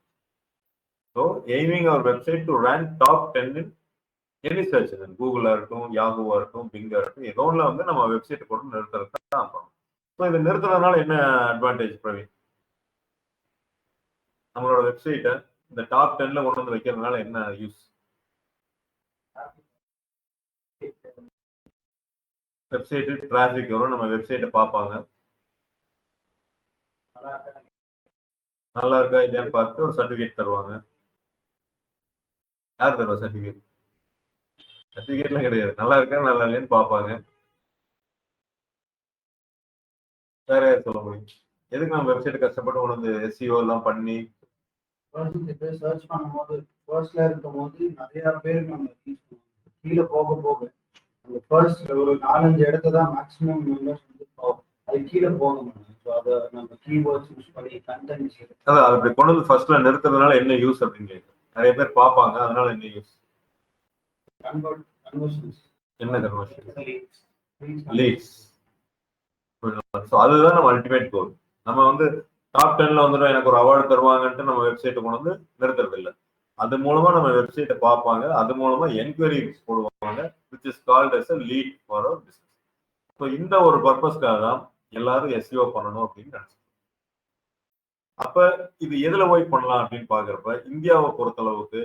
S1: So aiming our website to rank top 10 in any search engine, கூகுளா இருக்கட்டும், யாகுவா இருக்கட்டும், பிங்கா இருக்கட்டும், ஏதோ ஒன்றுல வந்து நம்ம வெப்சைட்டை கொண்டு நிறுத்துறதுக்கு தான் பண்ணணும். ஸோ இதை நிறுத்துறதுனால என்ன அட்வான்டேஜ் பிரவீன்? நம்மளோட வெப்சைட்டை இந்த டாப் 10ல கொண்டு வந்து வைக்கிறதுனால என்ன யூஸ்? வெப்சைட்டு டிராஃபிக் வரும், நம்ம வெப்சைட்டை பார்ப்பாங்க, நல்லா இருக்கா இல்லையான்னு பார்த்து ஒரு சர்டிஃபிகேட் தருவாங்க. யார் தருவா சர்டிஃபிகேட்? சர்டிஃபிகேட்லாம் கிடையாது, நல்லா இருக்கா நல்லா இல்லையான்னு பார்ப்பாங்க. வேற யார் சொல்ல முடியும்? எதுக்கு நம்ம வெப்சைட் கஷ்டப்பட்டு கொண்டு வந்து எஸ்இஓ எல்லாம் பண்ணி
S4: சர்ச் பண்ணும்போது ஃபர்ஸ்ட்ல இருக்கும்போது நிறைய பேர் நம்ம கீழே போக போக அந்த ஃபர்ஸ்ட் ஒரு 4-5 இடத்த தான் மேக்ஸிமம் மெம்பர்ஸ் வந்து அது கீழே போக முடியும். ஸோ அதை நம்ம கீவேர்ட்ஸ் யூஸ் பண்ணி கண்டென்ட்ஸ்
S1: அதான் அது அப்படி கொண்டு வந்து ஃபர்ஸ்ட்ல நிறுத்துறதுனால என்ன யூஸ் அப்படின்னு கேட்குறேன். நிறைய பேர் பார்ப்பாங்க, அதனால என்ன யூஸ்?
S4: கன்வர்ஷன்ஸ்
S1: என்ன கன்வர்ஷன்? லீட்ஸ். ஸோ அதுதான் நம்ம அல்டிமேட் கோல். நம்ம வந்து டாப் 10ல வந்துடும் எனக்கு ஒரு அவார்டு தருவாங்கன்ட்டு நம்ம வெப்சைட்டை கொண்டு வந்து நிறுத்துறது இல்லை. அது மூலமா நம்ம வெப்சைட்டை பார்ப்பாங்க, அது மூலமா என்கொயரிஸ் போடுவாங்க, which is called as a lead for our business. So இந்த ஒரு பர்பஸ்க்காக தான் எல்லாரும் எஸ்இஓ பண்ணணும் அப்படின்னு நினைச்சோம். அப்ப இது எதுல போய் பண்ணலாம் அப்படின்னு பாக்குறப்ப, இந்தியாவை பொறுத்தளவுக்கு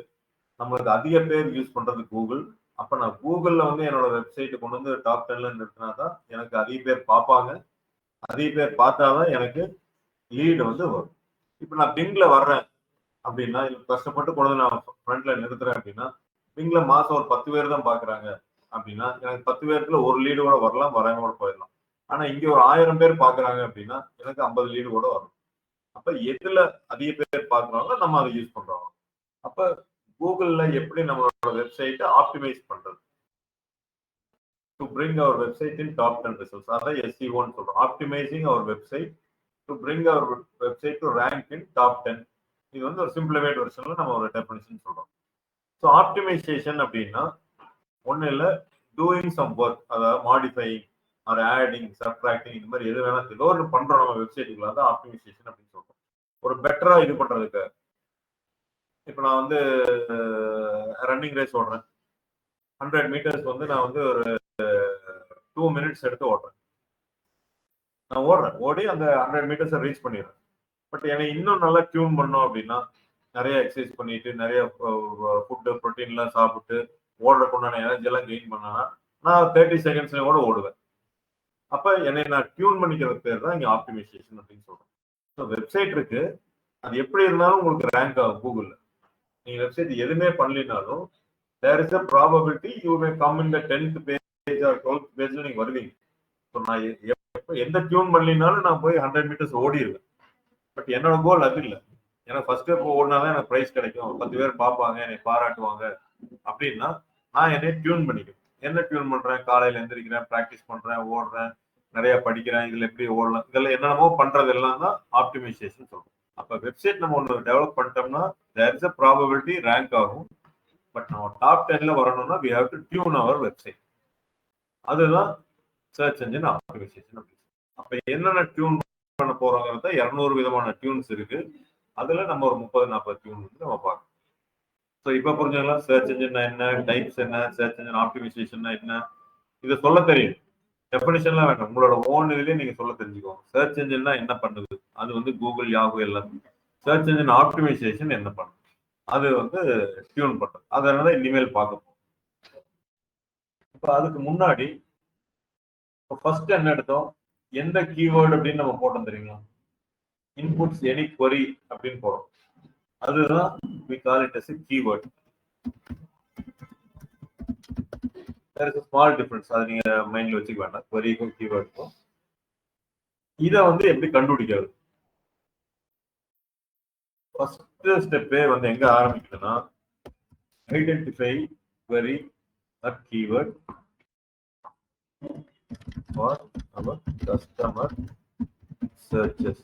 S1: நம்மளுக்கு அதிக பேர் யூஸ் பண்றது கூகுள். அப்ப நான் கூகுள்ல வந்து என்னோட வெப்சைட்டை கொண்டு வந்து டாப் 10ல நிறுத்தினாதான் எனக்கு அதிக பேர் பார்ப்பாங்க, அதிக பேர் பார்த்தாதான் எனக்கு லீடு வந்து வரும். இப்ப நான் பிங்ல வர்றேன் அப்படின்னா, கஷ்டப்பட்டு கொண்டு வந்து நான் ஃப்ரண்ட்ல நிறுத்துறேன் அப்படின்னா, பிங்ல மாசம் ஒரு 10 பேர் தான் பாக்குறாங்க அப்படின்னா, எனக்கு 10 பேருக்குள்ள ஒரு லீடு கூட வரலாம், வராம கூட போயிடலாம். ஆனா இங்க ஒரு 1000 பேர் பாக்குறாங்க அப்படின்னா எனக்கு 50 லீடு கூட வரும். அப்ப எதுல அதிக பேர் பாக்குறாங்களோ நம்ம அதை யூஸ் பண்றோம். அப்ப கூகுள்ல எப்படி நம்மளோட வெப்சைட்டை ஆப்டிமைஸ் பண்றது to bring our website in top 10 results, அதான் எஸ்இஓன்னு சொல்றோம். Optimising our website to bring our website to rank in top 10. இது வந்து ஒரு சிம்பிளிஃபைட் வெர்ஷன்ல நம்ம ஒரு டெஃபினிஷன் சொல்றோம். ஸோ ஆப்டிமைசேஷன் அப்படின்னா ஒன்றும் இல்லை, டூயிங் சம் ஒர்க், அதாவது மாடிஃபைங் ஆர் ஆடிங், சப்ட்ராக்டிங், இந்த மாதிரி எது வேணா ஏதோ ஒன்று பண்றோம் நம்ம வெப்சைட்டுக்குள்ள, தான் ஆப்டிமைசேஷன் அப்படின்னு சொல்றோம். ஒரு பெட்டரா இது பண்றதுக்கு, இப்போ நான் வந்து ரன்னிங் ரேஸ் ஓடுறேன், 100 மீட்டர்ஸ் வந்து நான் வந்து ஒரு 2 மினிட்ஸ் எடுத்து ஓடுறேன். நான் ஓடுறேன், ஓடி அந்த 100 மீட்டர்ஸை ரீச் பண்ணிடுறேன். பட் என்னை இன்னும் நல்லா டியூன் பண்ணோம் அப்படின்னா, நிறைய எக்ஸசைஸ் பண்ணிட்டு, நிறைய ஃபுட்டு ப்ரோட்டீன்லாம் சாப்பிட்டு ஓடுறதுக்கு உண்டான எனர்ஜி எல்லாம் கெயின் பண்ணா நான் 30 செகண்ட்ஸ்ல கூட ஓடுவேன். அப்ப என்னை நான் டியூன் பண்ணிக்கிறது பேர் தான் இங்க ஆப்டிமைசேஷன் அப்படின்னு சொல்றேன். ஸோ வெப்சைட் இருக்கு, அது எப்படி இருந்தாலும் உங்களுக்கு ரேங்க் ஆகும் கூகுள்ல. நீங்க வெப்சைட் எதுவுமே பண்ணலினாலும் there is a probability you may come in the 10th page or 12th பேஜ்ல நீங்க வருவீங்க. ஸோ நான் எந்த டியூன் பண்ணலினாலும் நான் போய் 100 மீட்டர்ஸ் ஓடிடுவேன். பட் என்னோட கோல் அது இல்லை. ஏன்னா ஃபர்ஸ்ட் இப்போ ஓடினாதான் எனக்கு ப்ரைஸ் கிடைக்கும், 10 பேர் பார்ப்பாங்க, என்னை பாராட்டுவாங்க அப்படின்னா நான் என்னை டியூன் பண்ணிக்கிறேன். என்ன டியூன் பண்றேன்? காலையில எந்திரிக்கிறேன், ப்ராக்டிஸ் பண்றேன், ஓடுறேன், நிறைய படிக்கிறேன், இதுல எப்படி ஓடலாம், இதெல்லாம் என்னென்னமோ பண்றது எல்லாம் தான் ஆப்டிமைசேஷன் சொல்றோம். அப்ப வெப்சைட் நம்ம ஒன்று டெவலப் பண்ணிட்டோம்னா there is a probability rank ஆகும். பட் நம்ம டாப் 10ல வரணும்னா we have to tune our website. அதுதான் சர்ச் என்ஜின் ஆப்டிமைசேஷன். அப்ப என்னென்ன டியூன் பண்ண போறோங்கிறத 200 விதமான டியூன்ஸ் இருக்கு. அதுல நம்ம ஒரு 30-40 டியூன் வந்து நம்ம பார்க்கணும். ஸோ இப்போ புரிஞ்சுக்கலாம் சர்ச் என்ஜின் என்ன, டைப்ஸ் என்ன, சர்ச் என்ஜின் ஆப்டிமைசேஷன் என்ன, இதை சொல்ல தெரியும். டெஃபினிஷன்லாம் வேண்டாம், உங்களோட ஓன் இதுலயே நீங்க சொல்ல தெரிஞ்சுக்கோங்க. சர்ச் என்ஜின்னா என்ன பண்ணுது, அது வந்து கூகுள், யாகு எல்லாம். சர்ச் என்ஜின் ஆப்டிமைசேஷன் என்ன பண்ணுது, அது வந்து டியூன் பண்றது. அதனால இனிமேல் பார்க்க போறோம். இப்போ அதுக்கு முன்னாடி ஃபர்ஸ்ட் என்ன எடுத்தோம், எந்த கீவேர்டு அப்படின்னு நம்ம போட்டோம் தெரியுங்களா? இன்புட்ஸ் எனி query அப்படின்னு போறோம். அதுதான் we call it as a keyword. There is a small difference, அது நீங்க மைண்ட்ல வச்சுக்க வேண்டாம். queryக்கும் கீவேர்டுக்கும் இதை வந்து எப்படி கண்டுபிடிக்கிறது? ஃபர்ஸ்ட் ஸ்டெப்பே வந்து எங்க ஆரம்பிக்குதுன்னா, identify query or keyword for our customer searches.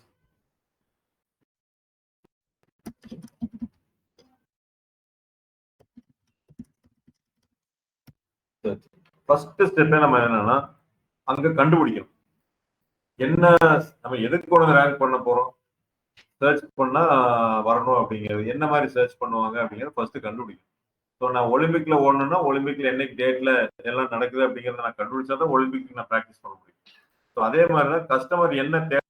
S1: First ஸ்டெப்பே நம்ம என்னன்னா அங்க கண்டுபிடிக்கணும் என்ன நம்ம எதுக்கு கொண்டு ரேங்க் பண்ண போறோம், சர்ச் பண்ணா வரணும் அப்படிங்கிறது, என்ன மாதிரி சர்ச் பண்ணுவாங்க அப்படிங்கிறது ஃபர்ஸ்ட் கண்டுபிடிக்கணும். ஸோ நான் ஒலிம்பிக்ல ஓடணும்னா ஒலிம்பிக்ல என்னைக்கு டேட்ல எல்லாம் நடக்குது அப்படிங்கிறத நான் கண்டுபிடிச்சா தான் ஒலிம்பிக் நான் ப்ராக்டிஸ் பண்ண முடியும். ஸோ அதே மாதிரி தான் கஸ்டமர் என்ன தேவை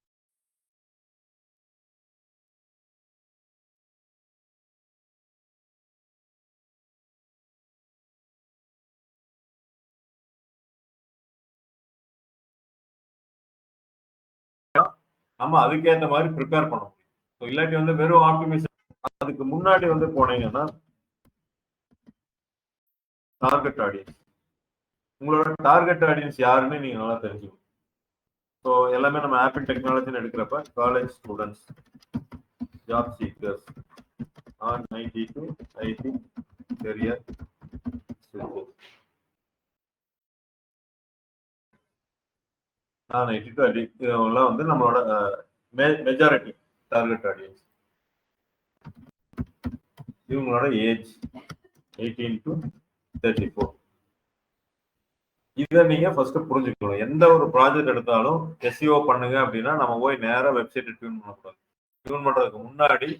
S1: நம்ம அதுக்கேற்ற மாதிரி ப்ரிப்பேர் பண்ண முடியும். ஸோ இல்லாட்டி வந்து வெறும் ஆப்டிமைசேஷன். அதுக்கு முன்னாடி வந்து போனீங்கன்னா டார்கெட் ஆடியன்ஸ், உங்களோட டார்கெட் ஆடியன்ஸ் யாருன்னு நீங்க நல்லா தெரிஞ்சுக்கணும். ஸோ எல்லாமே நம்ம ஆப்பிள் டெக்னாலஜின்னு எடுக்கிறப்ப college students, job seekers, on IT to IT career, non IT to IT, இதெல்லாம் வந்து நம்மளோட மெஜாரிட்டி டார்கெட் ஆடியன்ஸ். இவங்களோட ஏஜ் 18 to 34. இதை நீங்க ஃபர்ஸ்ட் புரிஞ்சுக்கணும். எந்த ஒரு ப்ராஜெக்ட் எடுத்தாலும் எஸ்இஓ பண்ணுங்க அப்படின்னா நம்ம போய் நேராக வெப்சைட்டை டியூன் பண்ணக்கூடாது. டியூன் பண்றதுக்கு முன்னாடி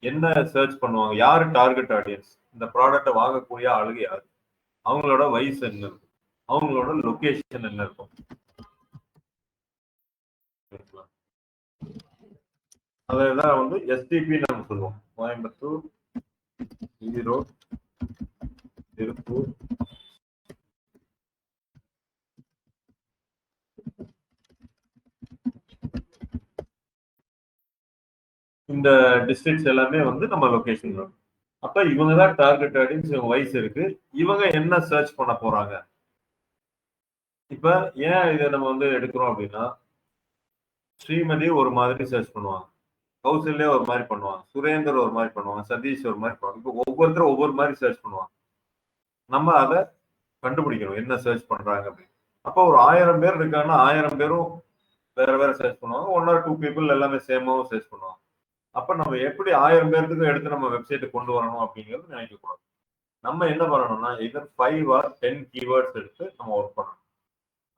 S1: என்ன சர்ச் பண்ணுவாங்க, யாரு டார்கெட் ஆடியன்ஸ், இந்த ப்ராடக்டை வாங்கக்கூடிய ஆளுங்க யாரு, அவங்களோட வயசு என்ன இருக்கும், அவங்களோட லொகேஷன் என்ன இருக்கும், அதான் வந்து எஸ்டிபி நம்ம சொல்லுவோம். கோயம்புத்தூர், ஈரோடு, திருப்பூர், இந்த டிஸ்ட்ரிக்ட்ஸ் எல்லாமே வந்து நம்ம லொகேஷன். அப்ப இவங்க தான் டார்கெட் ஆடியன்ஸ், இவங்க வயசு இருக்கு, இவங்க என்ன சர்ச் பண்ண போறாங்க. இப்ப ஏன் இதை நம்ம வந்து எடுக்கிறோம் அப்படின்னா, ஸ்ரீமதி ஒரு மாதிரி சர்ச் பண்ணுவாங்க, கௌசல்யா ஒரு மாதிரி பண்ணுவாங்க, சுரேந்தர் ஒரு மாதிரி பண்ணுவாங்க, சதீஷ் ஒரு மாதிரி பண்ணுவாங்க. இப்போ ஒவ்வொருத்தரும் ஒவ்வொரு மாதிரி சர்ச் பண்ணுவாங்க. நம்ம அதை கண்டுபிடிக்கணும் என்ன சர்ச் பண்றாங்க அப்படின்னு. அப்போ ஒரு 1000 பேர் இருக்காங்கன்னா 1000 பேரும் வேற வேற சர்ச் பண்ணுவாங்க, 1 or 2 people எல்லாமே சேமாவும் சர்ச் பண்ணுவாங்க. அப்ப நம்ம எப்படி 1000 பேருக்கு எடுத்து நம்ம வெப்சைட்டை கொண்டு வரணும் அப்படிங்கிறது நினைக்க கூடாது. நம்ம என்ன பண்ணணும்னா இதர் 5 or 10 கீவேர்ட்ஸ் எடுத்து நம்ம ஒர்க் பண்ணணும்.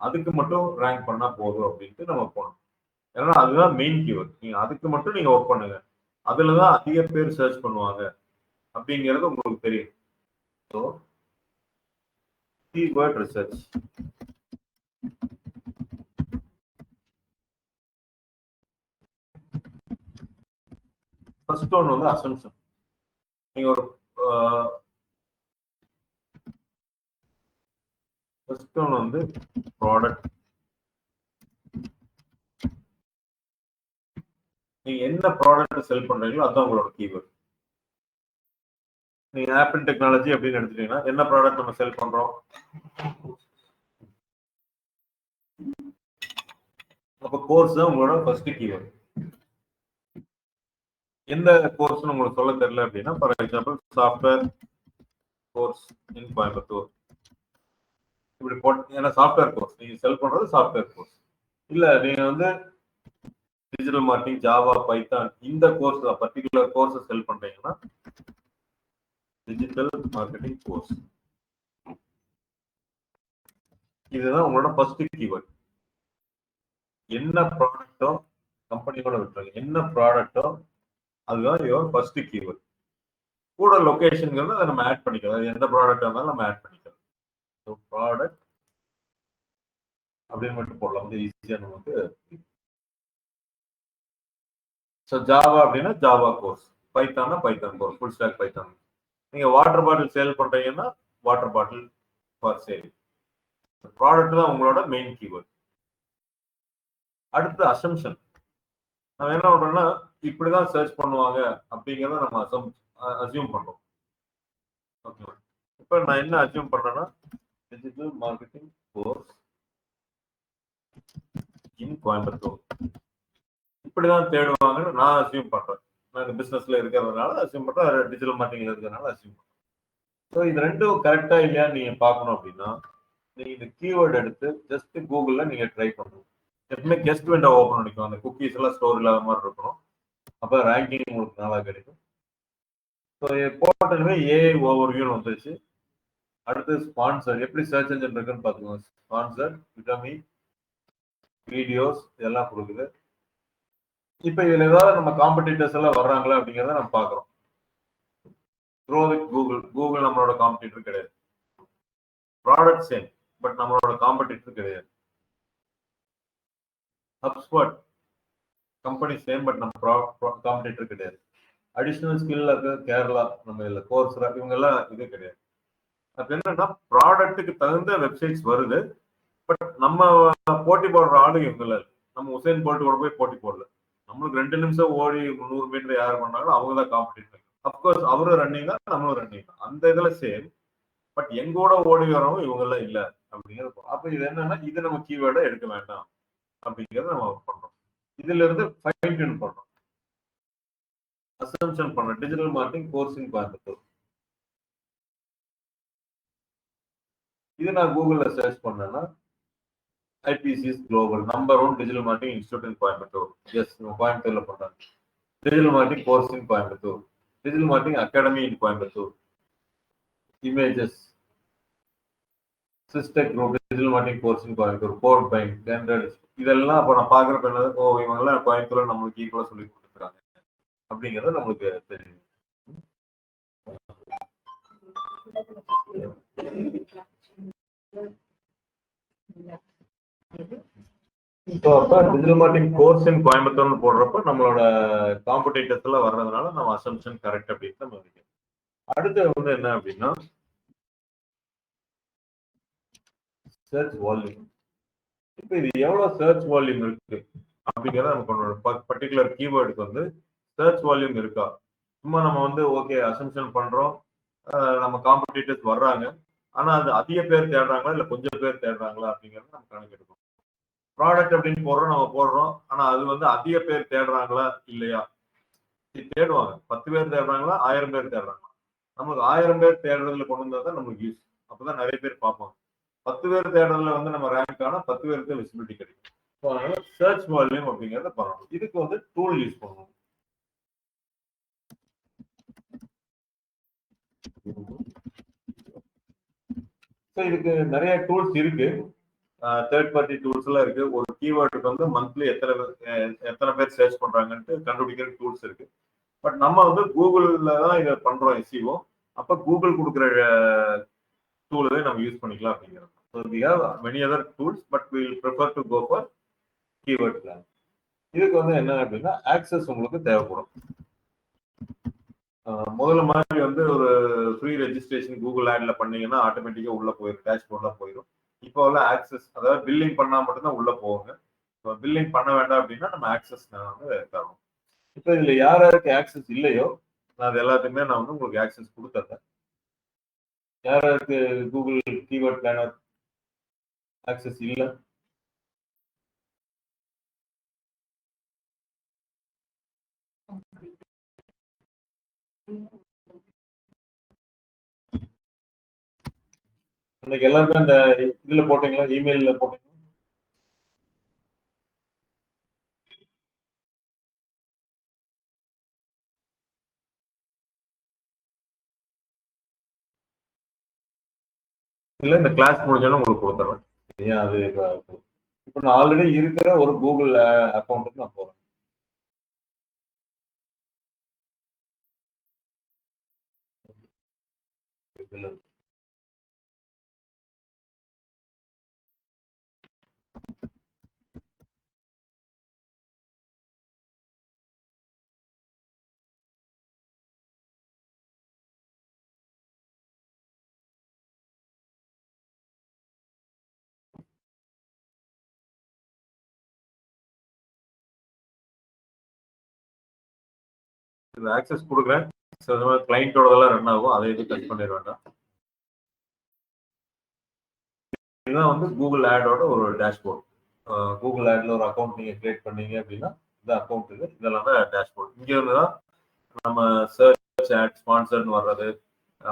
S1: அதுக்கு மட்டும் ரேங்க் பண்ணா போதும் அப்படின்ட்டு நம்ம போகணும். ஏன்னா அதுதான் மெயின் கீவேர்ட். நீங்க அதுக்கு மட்டும் நீங்க ஒர்க் பண்ணுங்க, அதுலதான் அதிக பேர் சர்ச் பண்ணுவாங்க அப்படிங்கிறது உங்களுக்கு தெரியும். So keyword research. First one வந்து அசம்ஷன். நீங்க ஒரு ஃபர்ஸ்ட் ஒன் வந்து ப்ராடக்ட். நீங்க என்ன ப்ராடக்ட் செல் பண்றீங்களோ அதுதான் உங்களோட கீவேர்ட். நீங்க ஆப்பிள் டெக்னாலஜி அப்படின்னு எடுத்துட்டீங்கன்னா என்ன ப்ராடக்ட் நம்ம செல் பண்றோம், அப்ப கோர்ஸ் தான் உங்களோட ஃபர்ஸ்ட் கீவேர்ட். எந்த கோர்ஸ்னு உங்களுக்கு சொல்ல தெரியல அப்படின்னா, for example software course in Coimbatore இப்படி போட்டு, ஏன்னா சாஃப்ட்வேர் கோர்ஸ் நீங்க செல் பண்றது சாஃப்ட்வேர் கோர்ஸ். இல்ல நீங்க வந்து டிஜிட்டல் மார்க்கெட்டிங், ஜாவா, பைத்தான் இந்த கோர்ஸ் பர்டிகுலர் கோர்ஸ் செல் பண்றீங்கன்னா டிஜிட்டல் மார்க்கெட்டிங் கோர்ஸ், இதுதான் உங்களோட ஃபர்ஸ்ட் கீவேர்ட். என்ன ப்ராடக்டோ கம்பெனியோட விட்டுருங்க, என்ன ப்ராடக்டோ அதுதான் யுவர் ஃபர்ஸ்ட் கீவேர்ட். கூட லொகேஷன்ங்கிறது அதை நம்ம ஆட் பண்ணிக்கலாம், எந்த ப்ராடக்ட் இருந்தாலும் நம்ம ஆட் பண்ணிக்கலாம். ஸோ ப்ராடக்ட் அப்படின்னு மட்டும் போடலாம், வந்து ஈஸியா நமக்கு. ஸோ ஜாவா அப்படின்னா ஜாவா கோர்ஸ், பைத்தான்னா Python course, full stack Python. நீங்க வாட்டர் பாட்டில் சேல் பண்றீங்கன்னா water bottle for sale. Product தான் உங்களோட மெயின் கீவேர்ட். அடுத்து அசம்ஷன். நம்ம என்ன பண்றோம்னா இப்படிதான் சர்ச் பண்ணுவாங்க அப்படிங்கிறத நம்ம அசியூம் பண்றோம். ஓகே, இப்போ நான் என்ன அசியூம் பண்றேன்னா digital marketing course in Coimbatore இப்படிதான் தேடுவாங்கன்னு நான் அசியூம் பண்றேன். நான் இந்த பிசினஸ்ல இருக்கிறதுனால அசியூம் பண்றேன், டிஜிட்டல் மார்க்கெட்டிங்ல இருக்கிறதுனால அசியூம் பண்றேன். ஸோ இது ரெண்டும் கரெக்டா இல்லையான்னு நீங்க பார்க்கணும் அப்படின்னா நீங்க இந்த கீவேர்டு எடுத்து ஜஸ்ட் கூகுள்ல நீங்க ட்ரை பண்ணணும். எப்பவுமே கெஸ்ட் விண்டோ ஓப்பன் பண்ணிக்கும், அந்த குக்கீஸ் எல்லாம் ஸ்டோர் இல்லாத மாதிரி இருக்கணும். அப்போ ரேங்கிங் உங்களுக்கு நல்லா கிடைக்கும். ஸோ போட்டதுமே ஏஐ ஓவர் வியூன்னு வந்துருச்சு. அடுத்து ஸ்பான்சர், எப்படி சர்ச் என்ஜின் இருக்குன்னு பார்த்துக்கோங்க. ஸ்பான்சர், விட்டமின், வீடியோஸ் இதெல்லாம் கொடுக்குது. இப்போ இதுல ஏதாவது நம்ம காம்படிட்டர்ஸ் எல்லாம் வர்றாங்களா அப்படிங்கிறத நம்ம பார்க்குறோம். க்ரோ வித் கூகுள் நம்மளோட காம்படிட்டர் கிடையாது. ப்ராடக்ட் சேம், பட் நம்மளோட காம்படிட்டர் கிடையாது. HubSpot கம்பெனி சேம், பட் நம்ம காம்படிட்டர் கிடையாது. அடிஷனல் ஸ்கில் இருக்கு கேரளா, நம்ம இல்லை கோர்ஸ்ரா, இவங்க எல்லாம் இது கிடையாது. அது என்னன்னா ப்ராடக்ட்டுக்கு தகுந்த வெப்சைட்ஸ் வருது, பட் நம்ம போட்டி போடுற ஆளு இவங்கள நம்ம உசைன் போல்ட் கூட போய் போட்டி போடல. நம்மளுக்கு 2 நிமிஷம் ஓடி 100 மீட்டர் யார் பண்ணாலும் அவங்க தான் காம்படிட்டர். அப்கோர்ஸ் அவரும் ரன்னிங் தான், நம்மளும் ரன்னிங் தான், அந்த இதுல சேம். பட் எங்கூட ஓடி வரவும் இவங்க எல்லாம் இல்ல அப்படிங்கிறது. அப்ப இது என்னன்னா இது நம்ம கீவேர்டை எடுக்க வேண்டாம் அப்படிங்கிறத நம்ம பண்றோம். இதுல இருந்து ஃபைன் டியூன் பண்றோம், அசம்ஷன் பண்றோம். டிஜிட்டல் மார்க்கெட்டிங் கோர்ஸிங் கோயம்புத்தூர், இது நான் கூகுள்ல சர்ச் பண்ணேன்னா IPCS global number 1 digital marketing institute in Coimbatore. Yes, கோயம்புத்தூர்ல பண்றாங்க. Digital marketing course in Coimbatore, digital marketing academy in Coimbatore, images, Systech group, digital marketing course in Coimbatore, கோட் பைன், ஜென்ரல். இதெல்லாம் அப்போ நான் பாக்குறப்ப என்னது, ஓ இவங்கெல்லாம் கோயம்புத்தூர்ல நம்மளுக்கு ஈக்குவலா சொல்லி கொடுத்துருக்காங்க அப்படிங்கிறது நம்மளுக்கு தெரியும். அப்ப டிஜிட்டல் மார்க்கெட்டிங் கோர்ஸ் இன் கோயம்புத்தூர்னு போடுறப்ப நம்மளோட காம்படிட்டர்ஸ் எல்லாம் வர்றதுனால நம்ம அசம்ஷன் கரெக்ட் அப்படின்னு நம்ம நினைக்கிறோம். அடுத்து வந்து என்ன அப்படின்னா சர்ச் வால்யூம். இப்போ இது எவ்வளவு சர்ச் வால்யூம் இருக்கு அப்படிங்கிறத நமக்கு பர்டிகுலர் கீவேர்டுக்கு வந்து சர்ச் வால்யூம் இருக்கா. சும்மா நம்ம வந்து ஓகே அசம்ஷன் பண்றோம், நம்ம காம்படிட்டர்ஸ் வர்றாங்க, ஆனா அது அதிக பேர் தேடுறாங்களா இல்ல கொஞ்சம் பேர் தேடுறாங்களா அப்படிங்கறத நம்ம கணக்கு எடுக்கணும். ப்ராடக்ட் அப்படின்னு நம்ம போடுறோம், ஆனா அது வந்து அதிக பேர் தேடுறாங்களா இல்லையா. தேடுவாங்க, 10 பேர் தேடுறாங்களா 1000 பேர் தேடுறாங்களா. நமக்கு 1000 பேர் தேடுறதுல கொண்டு வந்தா தான் நமக்கு யூஸ், அப்பதான் நிறைய பேர் பார்ப்பாங்க. 10 பேர் தேடுறதுல வந்து நம்ம ரேங்க் ஆனா 10 பேருக்கு விசிபிலிட்டி கிடைக்கும். அதனால சர்ச் வால்யூம் அப்படிங்கறத பண்ணணும். இதுக்கு வந்து டூல் யூஸ் பண்ணணும். இதுக்கு நிறைய டூல்ஸ் இருக்கு, தேர்ட் பார்ட்டி டூல்ஸ் எல்லாம் இருக்கு. ஒரு கீவேர்டுக்கு வந்து மந்த்லி எத்தனை பேர் சர்ச் பண்றாங்கன்ட்டு கண்டுபிடிக்கிற டூல்ஸ் இருக்கு. பட் நம்ம வந்து கூகுள்ல தான் இதை பண்றோம் SEO. அப்ப கூகுள் கொடுக்குற டூலை நம்ம யூஸ் பண்ணிக்கலாம் அப்படிங்கிறது. So we have many other tools, but we will prefer to go for keyword plan. இதுக்கு வந்து என்ன அப்படின்னா ஆக்சஸ் உங்களுக்கு தேவைப்படும். முதல்ல மாதிரி வந்து ஒரு ஃப்ரீ ரெஜிஸ்ட்ரேஷன் கூகுள் ஆட்ல பண்ணீங்கன்னா ஆட்டோமேட்டிக்கா உள்ள போயிடும், டேஷ்போர்ட்ல போயிடும். இப்போ உள்ள ஆக்சஸ், அதாவது பில்லிங் பண்ணா மட்டும்தான் உள்ள போவாங்க. பில்லிங் பண்ண வேண்டாம் அப்படின்னா நம்ம ஆக்சஸ் வந்து தரோம். இப்போ இதுல யாருக்கு ஆக்சஸ் இல்லையோ நான் அது எல்லாத்துக்குமே நான் வந்து உங்களுக்கு ஆக்சஸ் கொடுத்துறேன். யாருக்கு கூகுள் கீவேர்ட் பிளானர் ஆக்சஸ் இல்லை, இன்னைக்கு எல்லாருமே இந்த இதுல போட்டீங்களா, இமெயில்ல போட்டீங்களா? இல்ல இந்த கிளாஸ் முடிஞ்சாலும் உங்களுக்கு கொடுத்துறேன். ஏன் அது இப்போ நான் ஆல்ரெடி இருக்கிற ஒரு கூகுள் அக்கௌண்ட்டுக்கு நான் போறேன். ஆக்சஸ் கொடுக்குறேன், கிளைண்டோடதெல்லாம் ரன் ஆகும், அதை எதுவும் கட் பண்ணிட வேண்டாம். இதுதான் வந்து கூகுள் ஆடோட ஒரு டேஷ்போர்ட். கூகுள் ஆட்ல ஒரு அக்கௌண்ட் நீங்க கிரியேட் பண்ணீங்க அப்படின்னா இந்த அக்கௌண்ட் இது, இதெல்லாம் தான் டேஷ்போர்ட். இங்க இருந்துதான் நம்ம சர்ச் ஆட், ஸ்பான்சர்னு வர்றது,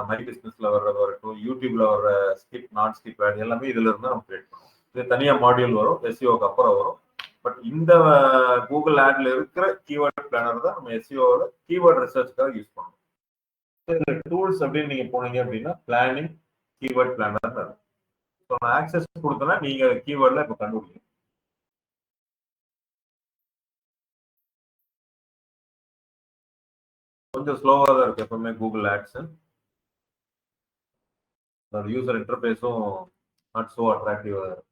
S1: மை பிசினஸ்ல வர்றது வரட்டும், யூடியூப்ல வர்ற ஸ்கிப் நான் ஸ்கிப் ஆட் எல்லாமே இதுல இருந்து நம்ம கிரியேட் பண்ணுவோம். இது தனியா மாடியூல் வரும், SEOக்கு அப்புறம் வரும். பட் இந்த கூகுள் ஆட்ல இருக்கிற கீவேர்ட் பிளானர் தான் நம்ம SEOவோட கீவேர்ட் ரிசர்ச்க்காக யூஸ் பண்ணுவோம். டூல்ஸ் அப்படின்னு நீங்க போனீங்க அப்படின்னா பிளானிங், கீவேர்ட் பிளானர். ஸோ நான் ஆக்சஸ் கொடுத்தேன்னா நீங்க கீவேர்ட்ல இப்போ கண்டுபிடிக்கணும். கொஞ்சம் ஸ்லோவா தான் இருக்கு எப்பவுமே கூகுள் ஆட்ஸ். யூசர் இன்டர்ஃபேஸும் நாட் சோ அட்ராக்டிவா இருக்கு.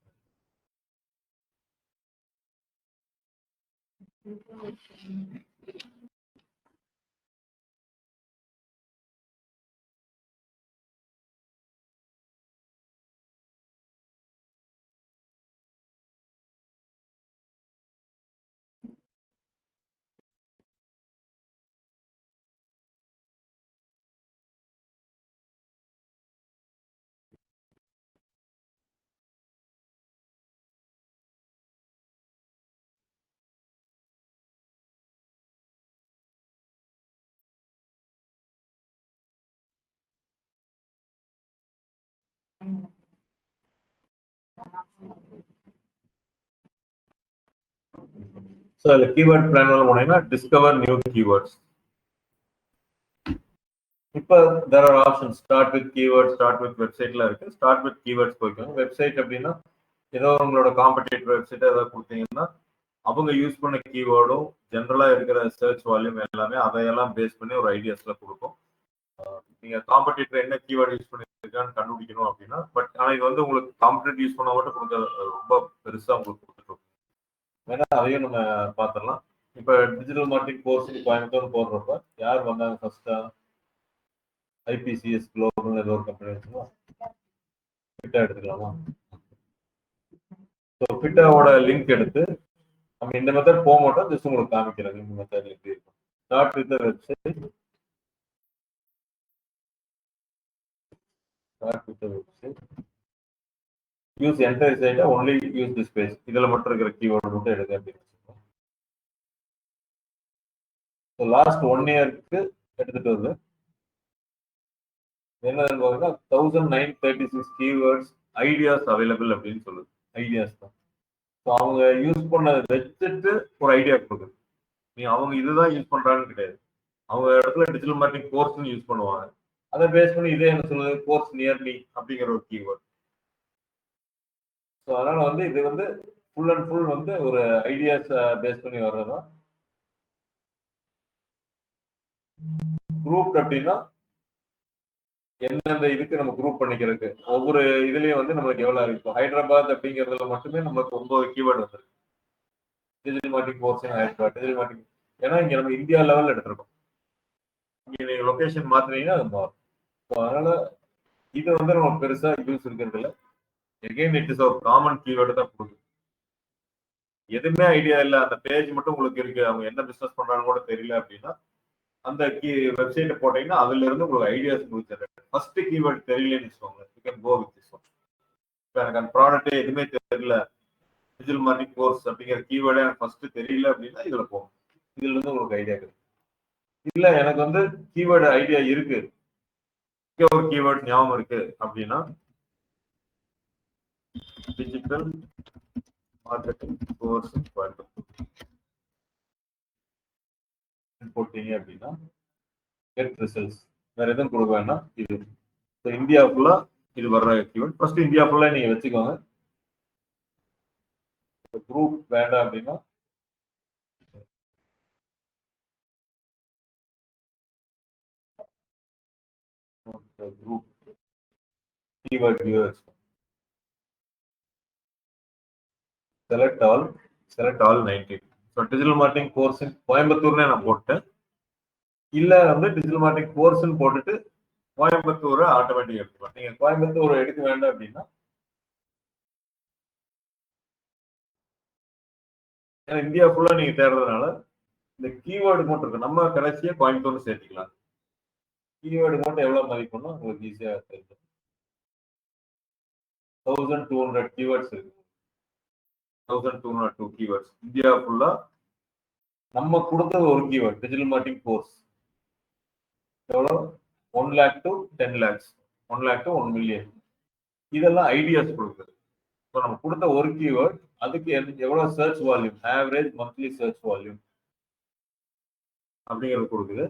S1: ஸோ அதில் கீவேர்ட் பிளானர் போனீங்கன்னா டிஸ்கவர் நியூ கீவேர்ட்ஸ். இப்போ there are option start with keyword, start with வெப்சைட்ல இருக்கு. ஸ்டார்ட் வித் கீவேர்ட்ஸ் போய்க்கோங்க. வெப்சைட் அப்படின்னா ஏதோ உங்களோட காம்படிட்டர் வெப்சைட் ஏதாவது கொடுத்தீங்கன்னா அவங்க யூஸ் பண்ண கீவேர்டும் ஜென்ரலா இருக்கிற சர்ச் வால்யூம் எல்லாமே அதையெல்லாம் பேஸ் பண்ணி ஒரு ஐடியாஸ்ல கொடுக்கும். நீங்க காம்படிட்டர் என்ன கீவேர்டு யூஸ் பண்ணிருக்கான்னு கண்டுபிடிக்கணும் அப்படின்னா, பட் ஆனால் இது வந்து உங்களுக்கு காம்படிட்டர் யூஸ் பண்ண மட்டும் கொடுக்க ரொம்ப பெருசா உங்களுக்கு கொடுத்துட்டு வேணா அதையும் நம்ம பார்த்துடலாம். இப்போ டிஜிட்டல் மார்க்கெட்டிங் கோர்ஸ் கோயம்புத்தூர் போடுறப்ப யார் வந்தாங்க ஃபர்ஸ்டா? ஐபிசிஎஸ் குளோபல் ஏதோ ஒரு கம்பெனி வச்சுக்கோ. ஃபிட்டா எடுத்துக்கலாமா? ஸோ ஃபிட்டாவோட லிங்க் எடுத்து நம்ம இந்த மெத்தட் போக மாட்டோம், ஜஸ்ட் உங்களுக்கு காமிக்கிறேன் இந்த மெத்தட் எப்படி இருக்கும். Start with website, start with website, use entire சைட்டை ஒன்லி யூஸ் தி ஸ்பேஸ். இதில் மட்டும் இருக்கிற கீவேர்டு மட்டும் எடுக்க அப்படின்னு வச்சுக்கோங்க. ஸோ லாஸ்ட் 1 இயருக்கு எடுத்துட்டு வருது. என்னன்னு பார்த்தீங்கன்னா 1936 கீவேர்ட்ஸ் ஐடியாஸ் அவைலபிள் அப்படின்னு சொல்லுது. ஐடியாஸ் தான். ஸோ அவங்க யூஸ் பண்ண வச்சுட்டு ஒரு ஐடியா கொடுக்குது. நீ அவங்க இதுதான் யூஸ் பண்றாங்கன்னு கிடையாது. அவங்க இடத்துல டிஜிட்டல் மார்க்கெட்டிங் கோர்ஸ்ன்னு யூஸ் பண்ணுவாங்க. அதை பேஸ் பண்ணி இதே என்ன சொல்லுது, கோர்ஸ் நியர் மீ அப்படிங்கிற ஒரு கீவேர்ட். ஸோ அதனால வந்து இது வந்து ஃபுல் அண்ட் ஃபுல் வந்து ஒரு ஐடியாஸ் பேஸ் பண்ணி வர்றதுதான். குரூப் அப்படின்னா எந்தெந்த இதுக்கு நம்ம குரூப் பண்ணிக்கிறதுக்கு ஒவ்வொரு இதுலயும் வந்து நமக்கு எவ்வளவு இருக்கும். ஹைதராபாத் அப்படிங்கிறதுல மட்டுமே நமக்கு 9 கீவேர்டு வந்துருக்கு. Digital marketing course Hyderabad, digital marketing. ஏன்னா இங்க நம்ம இந்தியா லெவல்ல எடுத்திருக்கோம். இங்க நீங்க லொகேஷன் மாத்தினீங்கன்னா அது மாறும். அதனால இது வந்து நம்ம பெருசா யூஸ் இருக்கிறது இல்லை. எகைன் இட் இஸ் ஒரு காமன் கீவேர்டு தான் கொடுக்குது. எதுவுமே ஐடியா இல்லை, அந்த பேஜ் மட்டும் உங்களுக்கு இருக்கு, அவங்க என்ன பிசினஸ் பண்றாங்க கூட தெரியல அப்படின்னா அந்த வெப்சைட்டை போட்டீங்கன்னா அதுல இருந்து உங்களுக்கு ஐடியாஸ் கொடுத்துரு. ஃபர்ஸ்ட் கீவேர்டு தெரியலன்னு வச்சுக்கோங்க, you can go with this one. இப்போ எனக்கு அந்த ப்ராடக்ட்டே எதுவுமே தெரியல, டிஜிட்டல் மார்க்கெட்டிங் கோர்ஸ் அப்படிங்கிற கீவேர்டே எனக்கு ஃபர்ஸ்ட் தெரியல அப்படின்னா இதுல போகும். இதுல இருந்து உங்களுக்கு ஐடியா கிடைக்கும். இல்ல எனக்கு வந்து கீவேர்டு ஐடியா இருக்கு, ஒரு கீவேர்ட் ஞாபகம் இருக்கு அப்படின்னா டிஜிட்டல் மார்க்கெட்டிங் கோர்ஸ் போட்டீங்க அப்படின்னா கெட் ரிசல்ட்ஸ். வேற எதுவும் கொடுக்க வேண்டாம். இது இந்தியா ஃபுல்லா இது வர்ற கீவேர்ட். ஃபர்ஸ்ட் இந்தியா ஃபுல்லா நீங்க வச்சுக்கோங்க. குரூப் வேண்டாம் அப்படின்னா group keyword viewers select all 19. So digital marketing course கோயம்புத்தூர்னே நான் போட்டேன். இல்ல வந்து டிஜிட்டல் மார்க்கெட்டிங் கோர்ஸ்ன்னு போட்டுட்டு கோயம்புத்தூரை ஆட்டோமேட்டிக் எடுத்துக்கலாம். நீங்க கோயம்புத்தூர் எடுக்க வேண்டாம் அப்படின்னா ஏன்னா இந்தியா ஃபுல்லா நீங்க தேடுறதுனால இந்த கீவேர்டு மட்டும் இருக்கு. நம்ம கடைசியா கோயம்புத்தூர் சேர்த்துக்கலாம். கீவேர்டு மட்டும் எவ்வளவு மதிக்கணும் உங்களுக்கு ஈஸியா தெரியும். 1200 கீவேர்ட்ஸ் இருக்கு. 1202 கீவேர்ட்ஸ் இந்தியா ஃபுல்லா. நம்ம கொடுத்தது ஒரு கீவேர்ட் டிஜிட்டல் மார்க்கெட்டிங் கோர்ஸ். எவ்வளோ? 1 lakh to 10 lakhs, 1 lakh to 1 million. இதெல்லாம் ஐடியாஸ் கொடுக்குது. ஸோ நம்ம கொடுத்த ஒரு கீவேர்ட் அதுக்கு எவ்வளவு search volume, average monthly search volume அப்படிங்கிறது கொடுக்குது.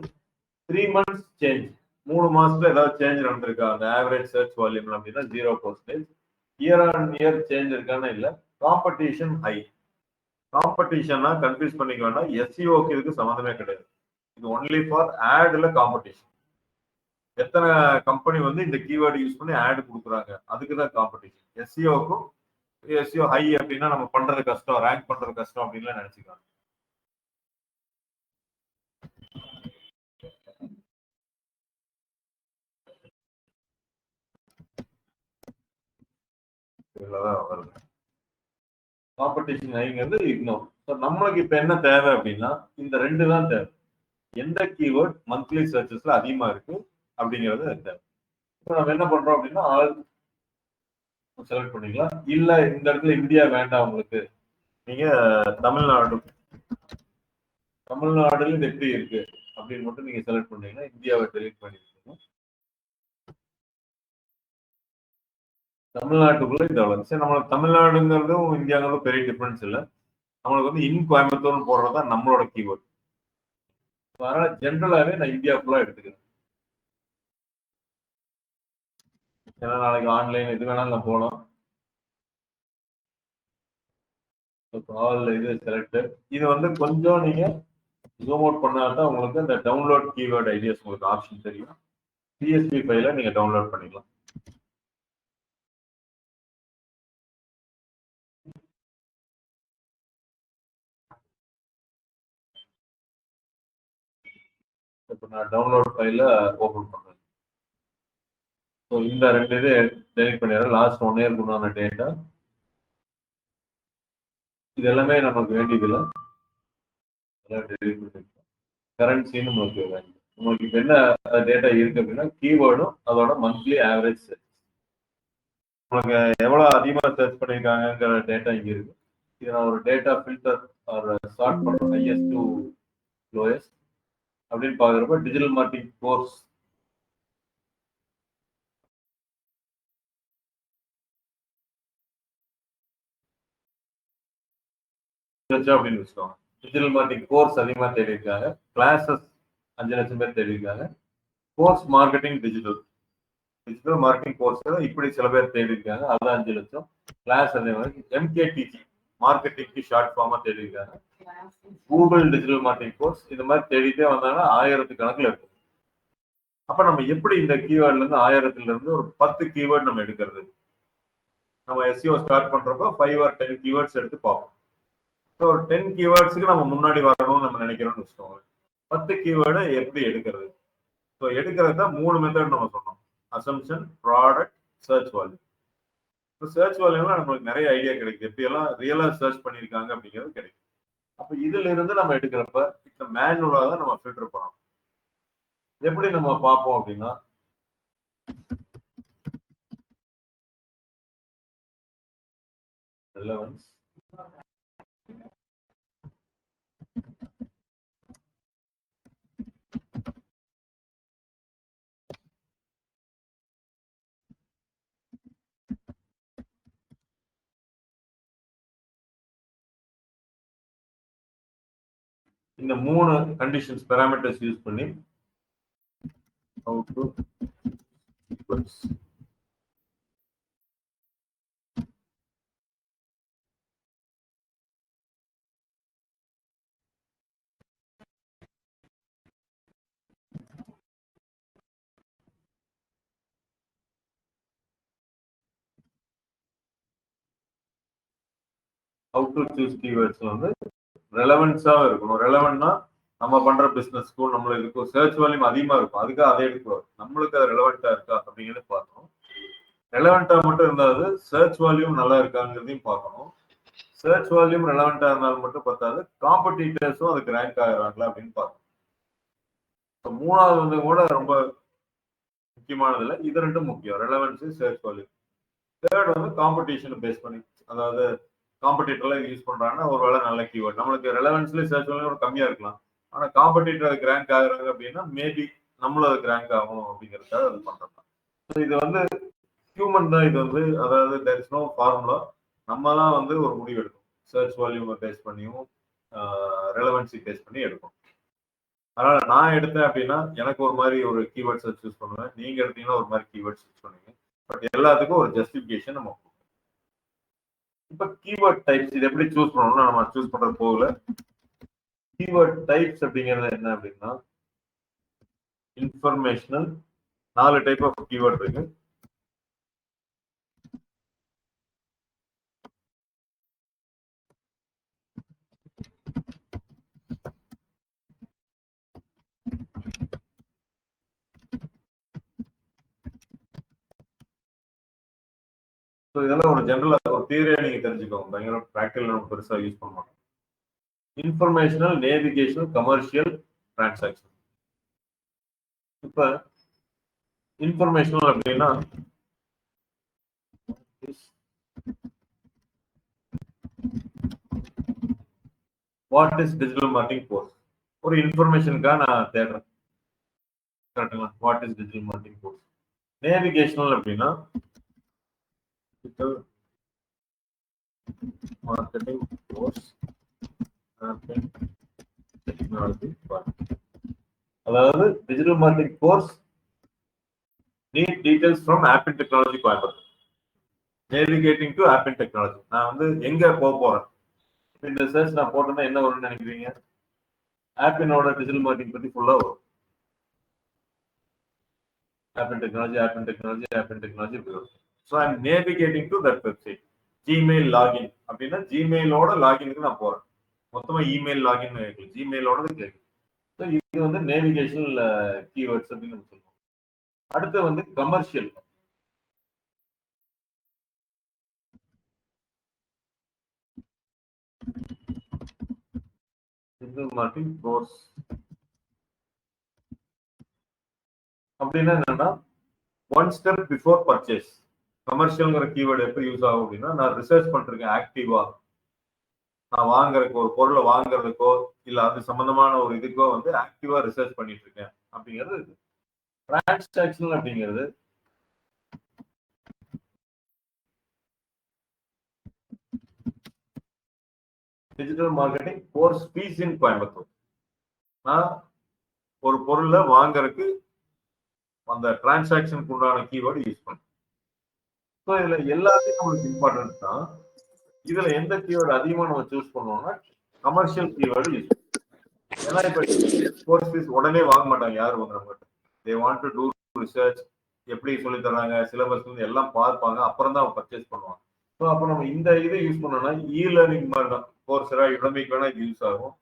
S1: 3 months சேஞ்ச். 3 மாசத்துல ஏதாவது சேஞ்ச் நடந்திருக்கா அந்த ஆவரேஜ் சர்ச் வால்யூம் அப்படின்னா 0%. இயர் ஆன் இயர் சேஞ்ச் இருக்கான்னு இல்லை. Competition high. காம்படிஷன்னா கன்ஃபியூஸ் பண்ணிக்க வேண்டாம், எஸ்சிஓக்கு இதுக்கு சம்மந்தமே கிடையாது. இது ஒன்லி ஃபார் ஆட்ல காம்படிஷன். எத்தனை கம்பெனி வந்து இந்த கீவேர்டு யூஸ் பண்ணி ஆட் கொடுக்குறாங்க, அதுக்கு தான் காம்படிஷன். எஸ்சிஓக்கும் எஸ்சிஓ ஹை அப்படின்னா நம்ம பண்றது கஷ்டம், ரேங்க் பண்றது கஷ்டம் அப்படின்லாம் நினைச்சுக்கலாம். வருது காம்படிஷன் ஹைங்கிறது இக்னோர். ஸோ நம்மளுக்கு இப்ப என்ன தேவை அப்படின்னா இந்த 2 தான் தேவை. எந்த கீவேர்ட் மந்த்லி சர்ச்சஸ்ல அதிகமா இருக்கு அப்படிங்கிறது தேவை. இப்போ நம்ம என்ன பண்றோம் அப்படின்னா ஆல் செலக்ட் பண்ணிக்கலாம். இல்ல இந்த இடத்துல இந்தியா வேண்டாம் உங்களுக்கு, நீங்க தமிழ்நாடுல இது எப்படி இருக்கு அப்படின்னு மட்டும் நீங்க செலக்ட் பண்ணீங்கன்னா இந்தியாவை டெலிட் பண்ணிருக்கீங்க. தமிழ்நாட்டுக்குள்ள இது அவ்வளவு. சரி, நம்மளுக்கு தமிழ்நாடுங்கிறதும் இந்தியாங்கிறதும் பெரிய டிஃபரன்ஸ் இல்லை. நம்மளுக்கு வந்து இன் கோயம்புத்தூர்னு போடுறதுதான் நம்மளோட கீவேர்ட். அதனால ஜென்ரலாவே நான் இந்தியா ஃபுல்லா எடுத்துக்கிறேன். ஏன்னா நாளைக்கு ஆன்லைன் எது வேணாலும் நான் போகலாம். இது செலக்ட். இது வந்து கொஞ்சம் நீங்க ஜூம் அவுட் பண்ணாதான் உங்களுக்கு இந்த டவுன்லோட் கீவேர்ட் ஐடியாஸ் உங்களுக்கு ஆப்ஷன் தெரியும். சிஎஸ்பி ஃபைல நீங்க டவுன்லோட் பண்ணிக்கலாம். இப்போ நான் டவுன்லோட் ஃபைல ஓபன் பண்றேன். ஸோ இந்த 2 இது டெலிட் பண்ணிடுறேன். லாஸ்ட் 1 இயருக்கு உண்டான டேட்டா இது எல்லாமே நமக்கு வேண்டியதில்லை. கரன்சின்னு உங்களுக்கு வேணும். உங்களுக்கு இப்போ என்ன டேட்டா இருக்கு அப்படின்னா கீவேர்டும் அதோட மந்த்லி ஆவரேஜ் சர்ச். உங்களுக்கு எவ்வளவு அதிகமாக சர்ச் பண்ணியிருக்காங்கிற டேட்டா இங்க இருக்கு. இது நான் ஒரு டேட்டா ஃபில்டர் ஒரு சார்ட் பண்றேன், ஹையஸ்ட் டு லோயஸ்ட் அப்படின்னு பாக்குறப்ப டிஜிட்டல் மார்க்கெட்டிங் கோர்ஸ் அப்படின்னு வச்சுக்கோங்க. டிஜிட்டல் மார்க்கெட்டிங் கோர்ஸ் அதிகமா தேடி இருக்காங்க. கிளாஸஸ் 5 லட்சம் பேர் தேடி இருக்காங்க. Course marketing digital marketing course இப்படி சில பேர் தேடி இருக்காங்க, அது 5 லட்சம். கிளாஸ் அதே மாதிரி எம்கேடிஜி மார்க்கெட்டிங்க்கு ஷார்ட் ஃபார்மா தேடி இருக்காங்க. கூகுள் டிஜிட்டல் மார்க்கெட்டிங் கோர்ஸ் இந்த மாதிரி தேடிட்டே வந்தாங்கன்னா 1000 கணக்குல இருக்கு. அப்ப நம்ம எப்படி இந்த கீவேர்ட்ல இருந்து 1000ல இருந்து ஒரு 10 கீவேர்ட் நம்ம எடுக்கிறது? நம்ம எஸ்இஓ ஸ்டார்ட் பண்றப்போ 5 or 10 கீவேர்ட்ஸ் எடுத்து பார்ப்போம். ஒரு 10 கீவேர்ட்ஸுக்கு நம்ம முன்னாடி வரணும்னு நம்ம நினைக்கிறோம்னு வச்சுக்கோங்க. 10 கீவேர்டை எப்படி எடுக்கிறது? ஸோ எடுக்கிறது தான் 3 மெத்தட் நம்ம சொன்னோம். Assumption, product, search volume. இப்போ சர்ச் வால்யூம்ல நம்மளுக்கு நிறைய ஐடியா கிடைக்குது, எப்படியெல்லாம் ரியலா சர்ச் பண்ணியிருக்காங்க அப்படிங்கிறது கிடைக்கும். அப்போ இதுல இருந்து நம்ம எடுக்கிறப்ப இந்த மேனுவலா தான் நம்ம ஃபில்டர் பண்ணணும். எப்படி நம்ம பார்ப்போம் அப்படின்னா ரெலவன்ஸ், இந்த 3 கண்டிஷன்ஸ் பாராமீட்டர்ஸ் யூஸ் பண்ணி how to sequence. how to choose keywords வந்து ரெலவன்ஸா இருக்கணும். ரெலவென்ட்னா நம்ம பண்ற பிசினஸ்க்கும் நம்மளுக்கு இருக்கும் சர்ச் வால்யூம் அதிகமா இருக்கும், அதுக்காக அதை எடுக்கிறோம். நம்மளுக்கு அது ரெலவென்ட்டா இருக்கா அப்படிங்கிறது பார்க்கணும். ரெலவென்ட்டா மட்டும் இருந்தாது சர்ச் வால்யூம் நல்லா இருக்காங்கிறதையும் பார்க்கணும். சர்ச் வால்யூம் ரெலவென்ட்டா இருந்தாலும் மட்டும் பார்த்தாது, காம்படிட்டர்ஸும் அதுக்கு ரேங்க் ஆகிறாங்களா அப்படின்னு பார்க்கணும். மூணாவது வந்து கூட ரொம்ப முக்கியமானது இல்லை, இது 2 முக்கியம், ரெலவென்ஸ், சர்ச் வால்யூம். தேர்ட் வந்து காம்படிஷன் பேஸ் பண்ணி, அதாவது காம்படிட்டர்லாம் யூஸ் பண்றாங்கன்னா ஒரு வேலை நல்ல கீவேர்ட். நம்மளுக்கு ரெலவென்ஸ்ல சர்ச் வால்யூம் கம்மியா இருக்கலாம், ஆனா காம்படிட்டர் அதுக்கு ரேங்க் ஆகுறாங்க அப்படின்னா மேபி நம்மளும் அதுக்கு ரேங்க் ஆகும் அப்படிங்கிறதுக்காக அது பண்றோம். இது வந்து ஹியூமன் தான். இது வந்து அதாவது தேர் இஸ் நோ ஃபார்முலா. நம்ம தான் வந்து ஒரு முடிவு எடுக்கும். சர்ச் வால்யூமை பேஸ் பண்ணியும் ரெலவென்சி பேஸ் பண்ணி எடுக்கும். அதனால நான் எடுத்தேன் அப்படின்னா எனக்கு ஒரு மாதிரி ஒரு கீவேர்ட்ஸை சூஸ் பண்ணுவேன், நீங்க எடுத்தீங்கன்னா ஒரு மாதிரி கீவேர்ட்ஸ் சூஸ் பண்ணுவீங்க. பட் எல்லாத்துக்கும் ஒரு ஜஸ்டிஃபிகேஷன் நம்ம கொடுக்கணும். இப்ப கீவேர்ட் டைப்ஸ் இது எப்படி சூஸ் பண்ணணும்னா நம்ம சூஸ் பண்றது போகல. கீவேர்ட் டைப்ஸ் அப்படிங்கிறது என்ன அப்படின்னா இன்ஃபர்மேஷனல் 4 டைப் ஆஃப் கீவேர்ட் இருக்கு. ஸோ இதெல்லாம் ஒரு ஜென்ரலாக ஒரு தியரியா நீங்க தெரிஞ்சுக்கோங்க, பயங்கர ப்ராக்டிகல் நம்ம பெருசா யூஸ் பண்ண மாட்டோம். Informational, navigational, commercial, transaction. இப்ப இன்ஃபர்மேஷனல் அப்படின்னா what is digital marketing course, ஒரு இன்ஃபர்மேஷனுக்காக நான் தேடுறேன், கரெக்டுங்களா? What is digital marketing course. நேவிகேஷனல் அப்படின்னா digital marketing course technology. அதாவது digital marketing course need details from Apple technology Coimbatore. Navigating to Apple technology. நான் வந்து எங்க போக போறேன், இந்த சர்ச் நான் போட்டேன்னா என்ன வரும்னு நினைக்கிறீங்க? ஆப்பிளோட டிஜிட்டல் மார்க்கெட்டிங் பத்தி ஃபுல்லா வரும். Apple technology, apple technology, apple technology இப்படி வரும். So I am navigating to that website. Gmail login அப்படின்னா ஜிமெயிலோட லாகினுக்கு நான் போறேன். மொத்தமா இமெயில் லாகின் ஜிமெயிலோட கேட்குது. ஸோ இது வந்து நேவிகேஷனல் கீவேர்ட்ஸ் அப்படின்னு நம்ம சொல்லுவோம். அடுத்து வந்து கமர்ஷியல். டிஜிட்டல் மார்க்கெட்டிங் கோர்ஸ் அப்படின்னா என்னன்னா ஒன் ஸ்டெப் பிஃபோர் பர்ச்சேஸ். கமர்ஷியல்ங்கிற கீவேர்டு எப்போ யூஸ் ஆகும் அப்படின்னா நான் ரிசர்ச் பண்ணிருக்கேன் ஆக்டிவா, நான் வாங்குறதுக்கு ஒரு பொருளை வாங்குறதுக்கோ இல்ல அது சம்பந்தமான ஒரு இதுக்கோ வந்து ஆக்டிவா ரிசர்ச் பண்ணிட்டு இருக்கேன் அப்படிங்கிறது. டிரான்சாக்ஷனல் அப்படிங்கிறது டிஜிட்டல் மார்க்கெட்டிங் கோர்ஸ் ஃபீஸ் இன் கோயம்புத்தூர். நான் ஒரு பொருளை வாங்குறதுக்கு அந்த டிரான்சாக்ஷனுக்கு உண்டான கீவேர்டு யூஸ் பண்ணுறேன். ஸோ இதுல எல்லாத்தையும் நம்மளுக்கு இம்பார்ட்டன்ட் தான். இதுல எந்த கீவேர்டு அதிகமா நம்ம சூஸ் பண்ணுவோம்னா கமர்ஷியல் கீவேர்டு யூஸ் பண்ணுவோம். ஏன்னா இப்ப கோர்ஸ் ஃபீஸ் உடனே வாங்க மாட்டாங்க யாரும் வந்து நம்மகிட்ட. They want to do research, எப்படி சொல்லி தர்றாங்க, சிலபஸ் வந்து எல்லாம் பார்ப்பாங்க, அப்புறம் தான் பர்ச்சேஸ் பண்ணுவாங்க. ஸோ அப்போ நம்ம இந்த இதை யூஸ் பண்ணோம்னா இ லேர்னிங் மாதிரி தான். கோர்ஸரா யுடமிக்கு வேணா இது யூஸ் ஆகும்,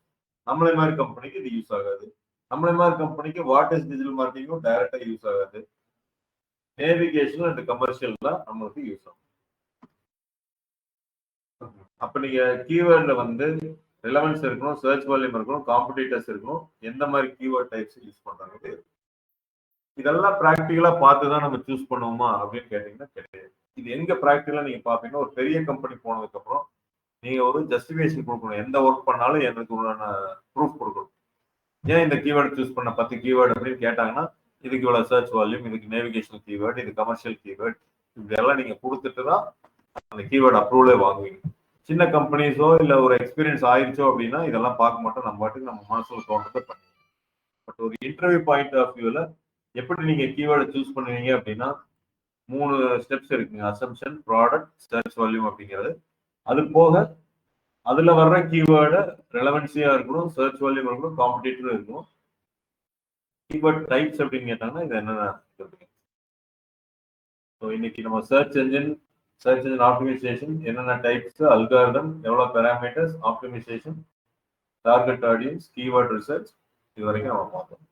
S1: நம்மளே மாதிரி கம்பெனிக்கு இது யூஸ் ஆகாது. நம்மளே மாதிரி கம்பெனிக்கு வாட் இஸ் டிஜிட்டல் மார்க்கெட்டிங்கும் டைரக்டா யூஸ் ஆகாது. நேவிகேஷன் அண்ட் கமர்ஷியல் தான் நம்மளுக்கு யூஸ் ஆகும். அப்ப நீங்க கீவேர்ட்ல வந்து ரிலவன்ஸ் இருக்கணும், சர்ச் வால்யூம் இருக்கணும், காம்படிட்டர்ஸ் இருக்கணும், எந்த மாதிரி கீவேர்ட் டைப்ஸ் யூஸ் பண்றாங்க, இதெல்லாம் பிராக்டிகலா பார்த்து தான் நம்ம சூஸ் பண்ணுவோமா அப்படின்னு கேட்டீங்கன்னா கிடையாது. இது எங்க பிராக்டிகலா நீங்க பாப்பீங்கன்னா ஒரு பெரிய கம்பெனி போனதுக்கு அப்புறம் நீங்க ஒரு ஜஸ்டிஃபிகேஷன் கொடுக்கணும். எந்த ஒர்க் பண்ணாலும் எனக்கு உண்டான ப்ரூஃப் கொடுக்கணும். ஏன் இந்த கீவேர்டு சூஸ் பண்ண 10 கீவேர்டு அப்படின்னு கேட்டாங்கன்னா இதுக்கு இவ்வளவு சர்ச் வால்யூம், இதுக்கு நேவிகேஷன் கீவேர்டு, இது கமர்ஷியல் கீவேர்டு, இதெல்லாம் நீங்க கொடுத்துட்டு தான் அந்த கீவேர்டு அப்ரூவலே வாங்குவீங்க. சின்ன கம்பெனிஸோ இல்ல ஒரு எக்ஸ்பீரியன்ஸ் ஆயிடுச்சோ அப்படின்னா இதெல்லாம் பார்க்க மாட்டோம், நம்ம பாட்டுக்கு நம்ம மனசுல தோன்றதை பண்ணுவோம். பட் ஒரு இன்டர்வியூ பாயிண்ட் ஆஃப் வியூல எப்படி நீங்க கீவேர்டை சூஸ் பண்ணுவீங்க அப்படின்னா 3 ஸ்டெப்ஸ் இருக்குங்க. அசம்ஷன், ப்ராடக்ட், சர்ச் வால்யூம் அப்படிங்கிறது. அது போக அதுல வர்ற கீவேர்டு ரெலவன்சியா இருக்கணும், சர்ச் வால்யூம் இருக்கணும், காம்படிட்டர் இருக்கணும். கீவேர்ட் டைப்ஸ் அப்படின்னு கேட்டாங்கன்னா இது என்னென்ன சொல்றீங்க? ஸோ இன்னைக்கு நம்ம சர்ச் என்ஜின் ஆப்டிமைசேஷன் என்னென்ன டைப்ஸ், அல்காரிதம், எவ்வளவு parameters, optimisation, target audience, keyword research, இது வரைக்கும் நம்ம பார்த்தோம்.